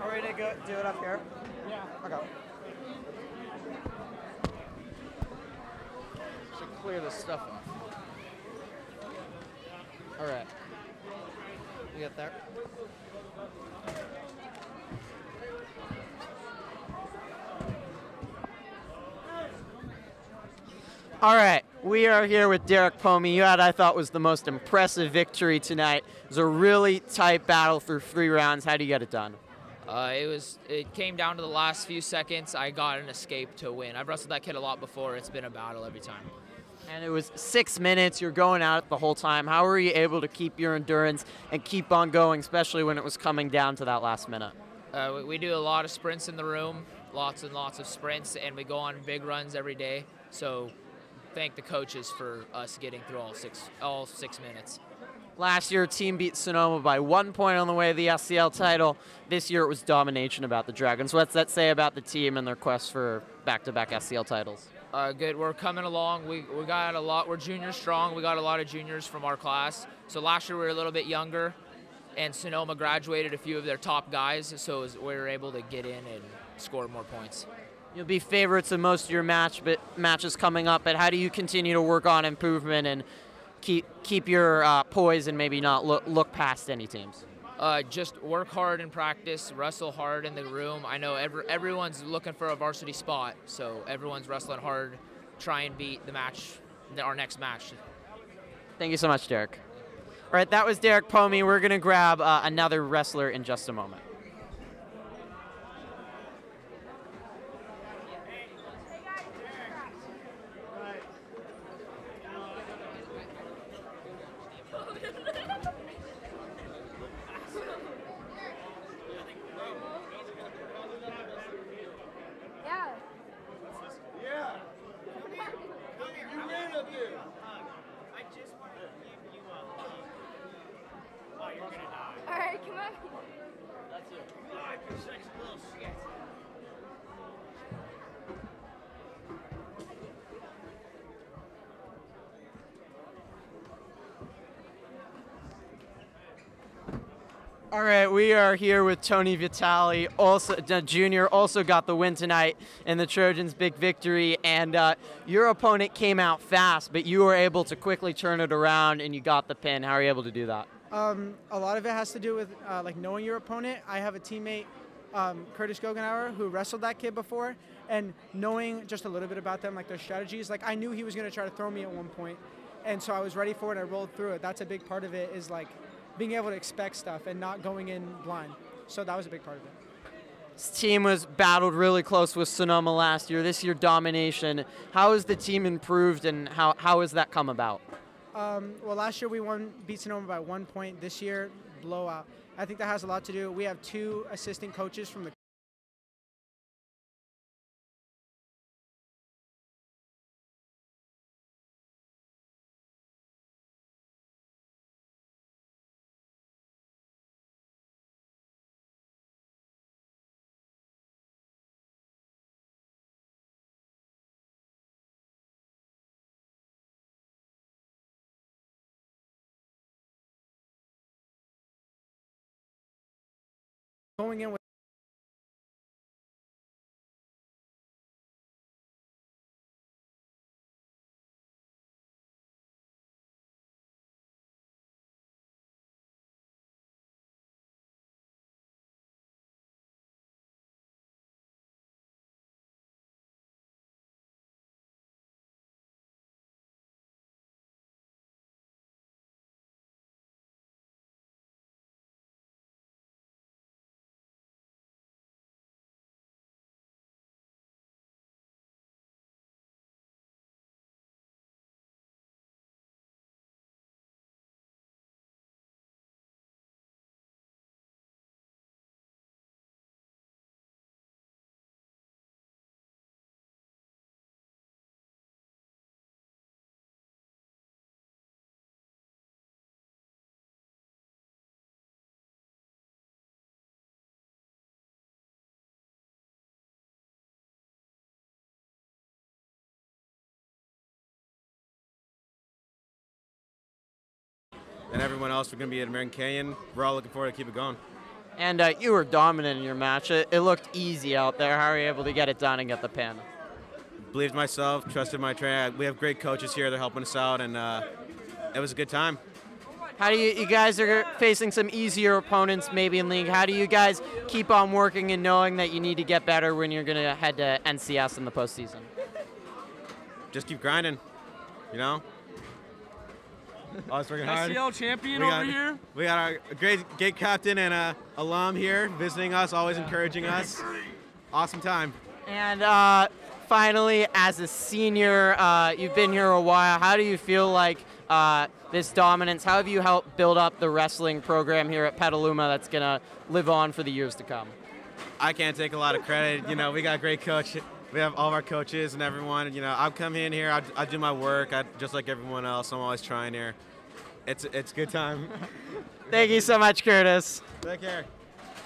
Are we to go do it up here? Yeah. Okay. Should clear this stuff off. All right. You get there? All right, we are here with Derek Pomey. You had, I thought, was the most impressive victory tonight. It was a really tight battle through 3 rounds. How do you get it done? It came down to the last few seconds. I got an escape to win. I've wrestled that kid a lot before. It's been a battle every time. And it was 6 minutes. You're going at it the whole time. How were you able to keep your endurance and keep on going, especially when it was coming down to that last minute? We do a lot of sprints in the room, lots and lots of sprints, and we go on big runs every day. So thank the coaches for us getting through all six minutes. Last year, team beat Sonoma by 1 point on the way to the SCL title. This year, it was domination about the Dragons. What's that say about the team and their quest for back-to-back SCL titles? Good. We're coming along. We got a lot. We're junior strong. We got a lot of juniors from our class. So last year we were a little bit younger, and Sonoma graduated a few of their top guys, so we were able to get in and score more points. You'll be favorites in most of your matches coming up, but how do you continue to work on improvement and keep your poise and maybe not look past any teams? Just work hard in practice, wrestle hard in the room. I know everyone's looking for a varsity spot, so everyone's wrestling hard, try and beat our next match. Thank you so much, Derek. All right, that was Derek Pomey. We're going to grab another wrestler in just a moment. All right, we are here with Tony Vitale, also junior, also got the win tonight in the Trojans' big victory. And your opponent came out fast, but you were able to quickly turn it around and you got the pin. How are you able to do that? A lot of it has to do with like knowing your opponent. I have a teammate, Curtis Gogenauer, who wrestled that kid before, and knowing just a little bit about them, like their strategies. Like I knew he was going to try to throw me at one point, and so I was ready for it. I rolled through it. That's a big part of it, is like being able to expect stuff and not going in blind. So that was a big part of it. This team was battled really close with Sonoma last year. This year, domination. How has the team improved, and how has that come about? Well, last year we beat Sonoma by 1 point. This year, blowout. I think that has a lot to do. We have 2 assistant coaches from the going in with and everyone else are going to be at American Canyon. We're all looking forward to keep it going. And you were dominant in your match. It looked easy out there. How were you able to get it done and get the pin? Believed in myself, trusted my trainer. We have great coaches here. They're helping us out, and it was a good time. How do you guys are facing some easier opponents maybe in league. How do you guys keep on working and knowing that you need to get better when you're going to head to NCS in the postseason? Just keep grinding, you know? Always working hard. SCL champion over here. We got our great gate captain and alum here visiting us, always encouraging us. Awesome time. And finally, as a senior, you've been here a while. How do you feel like this dominance, how have you helped build up the wrestling program here at Petaluma that's going to live on for the years to come? I can't take a lot of credit. You know, we got great coach. We have all of our coaches and everyone. You know, I'll come in here, I do my work, just like everyone else. I'm always trying here. It's a good time. Thank you so much, Curtis. Take care.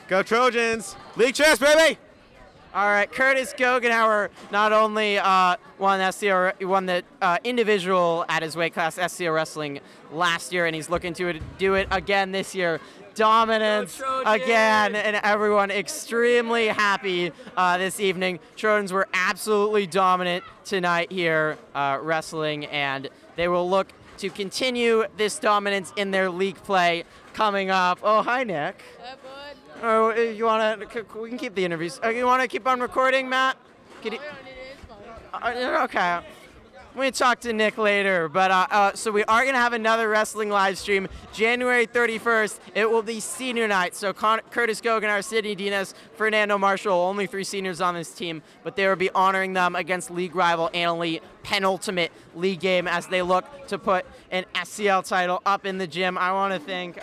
Go Trojans! League chess, baby! All right, Curtis Goggenauer not only won the individual at his weight class, SCL Wrestling, last year, and he's looking to do it again this year. Dominance again, and everyone extremely happy this evening. Trojans were absolutely dominant tonight here wrestling, and they will look to continue this dominance in their league play coming up. Oh, hi, Nick. Hi, bud. Oh, you want to? We can keep the interviews. You want to keep on recording, Matt? No, it is fine. Okay. We can talk to Nick later, but so we are going to have another wrestling live stream January 31st. It will be senior night, so Curtis Goggenauer, Sidney Dinas, Fernando Marshall, only 3 seniors on this team, but they will be honoring them against league rival Annalee, penultimate league game as they look to put an SCL title up in the gym. I want to thank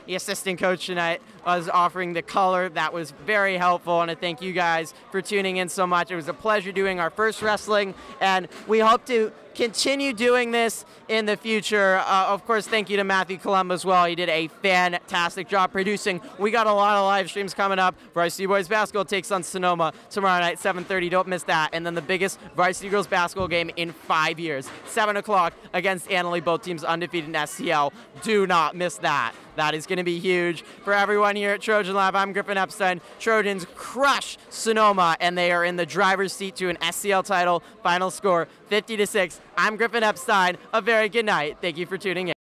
the assistant coach tonight was offering the color. That was very helpful, and I thank you guys for tuning in so much. It was a pleasure doing our first wrestling, and we hope to continue doing this in the future. Of course, thank you to Matthew Columbo as well. He did a fantastic job producing. We got a lot of live streams coming up. Varsity Boys Basketball takes on Sonoma tomorrow night, 7:30. Don't miss that. And then the biggest Varsity Girls Basketball game in 5 years, 7 o'clock against Annalee. Both teams undefeated in SCL. Do not miss that. That is going to be huge. For everyone here at Trojan Lab, I'm Griffin Epstein. Trojans crush Sonoma, and they are in the driver's seat to an SCL title. Final score, 50-6. I'm Griffin Epstein. A very good night. Thank you for tuning in.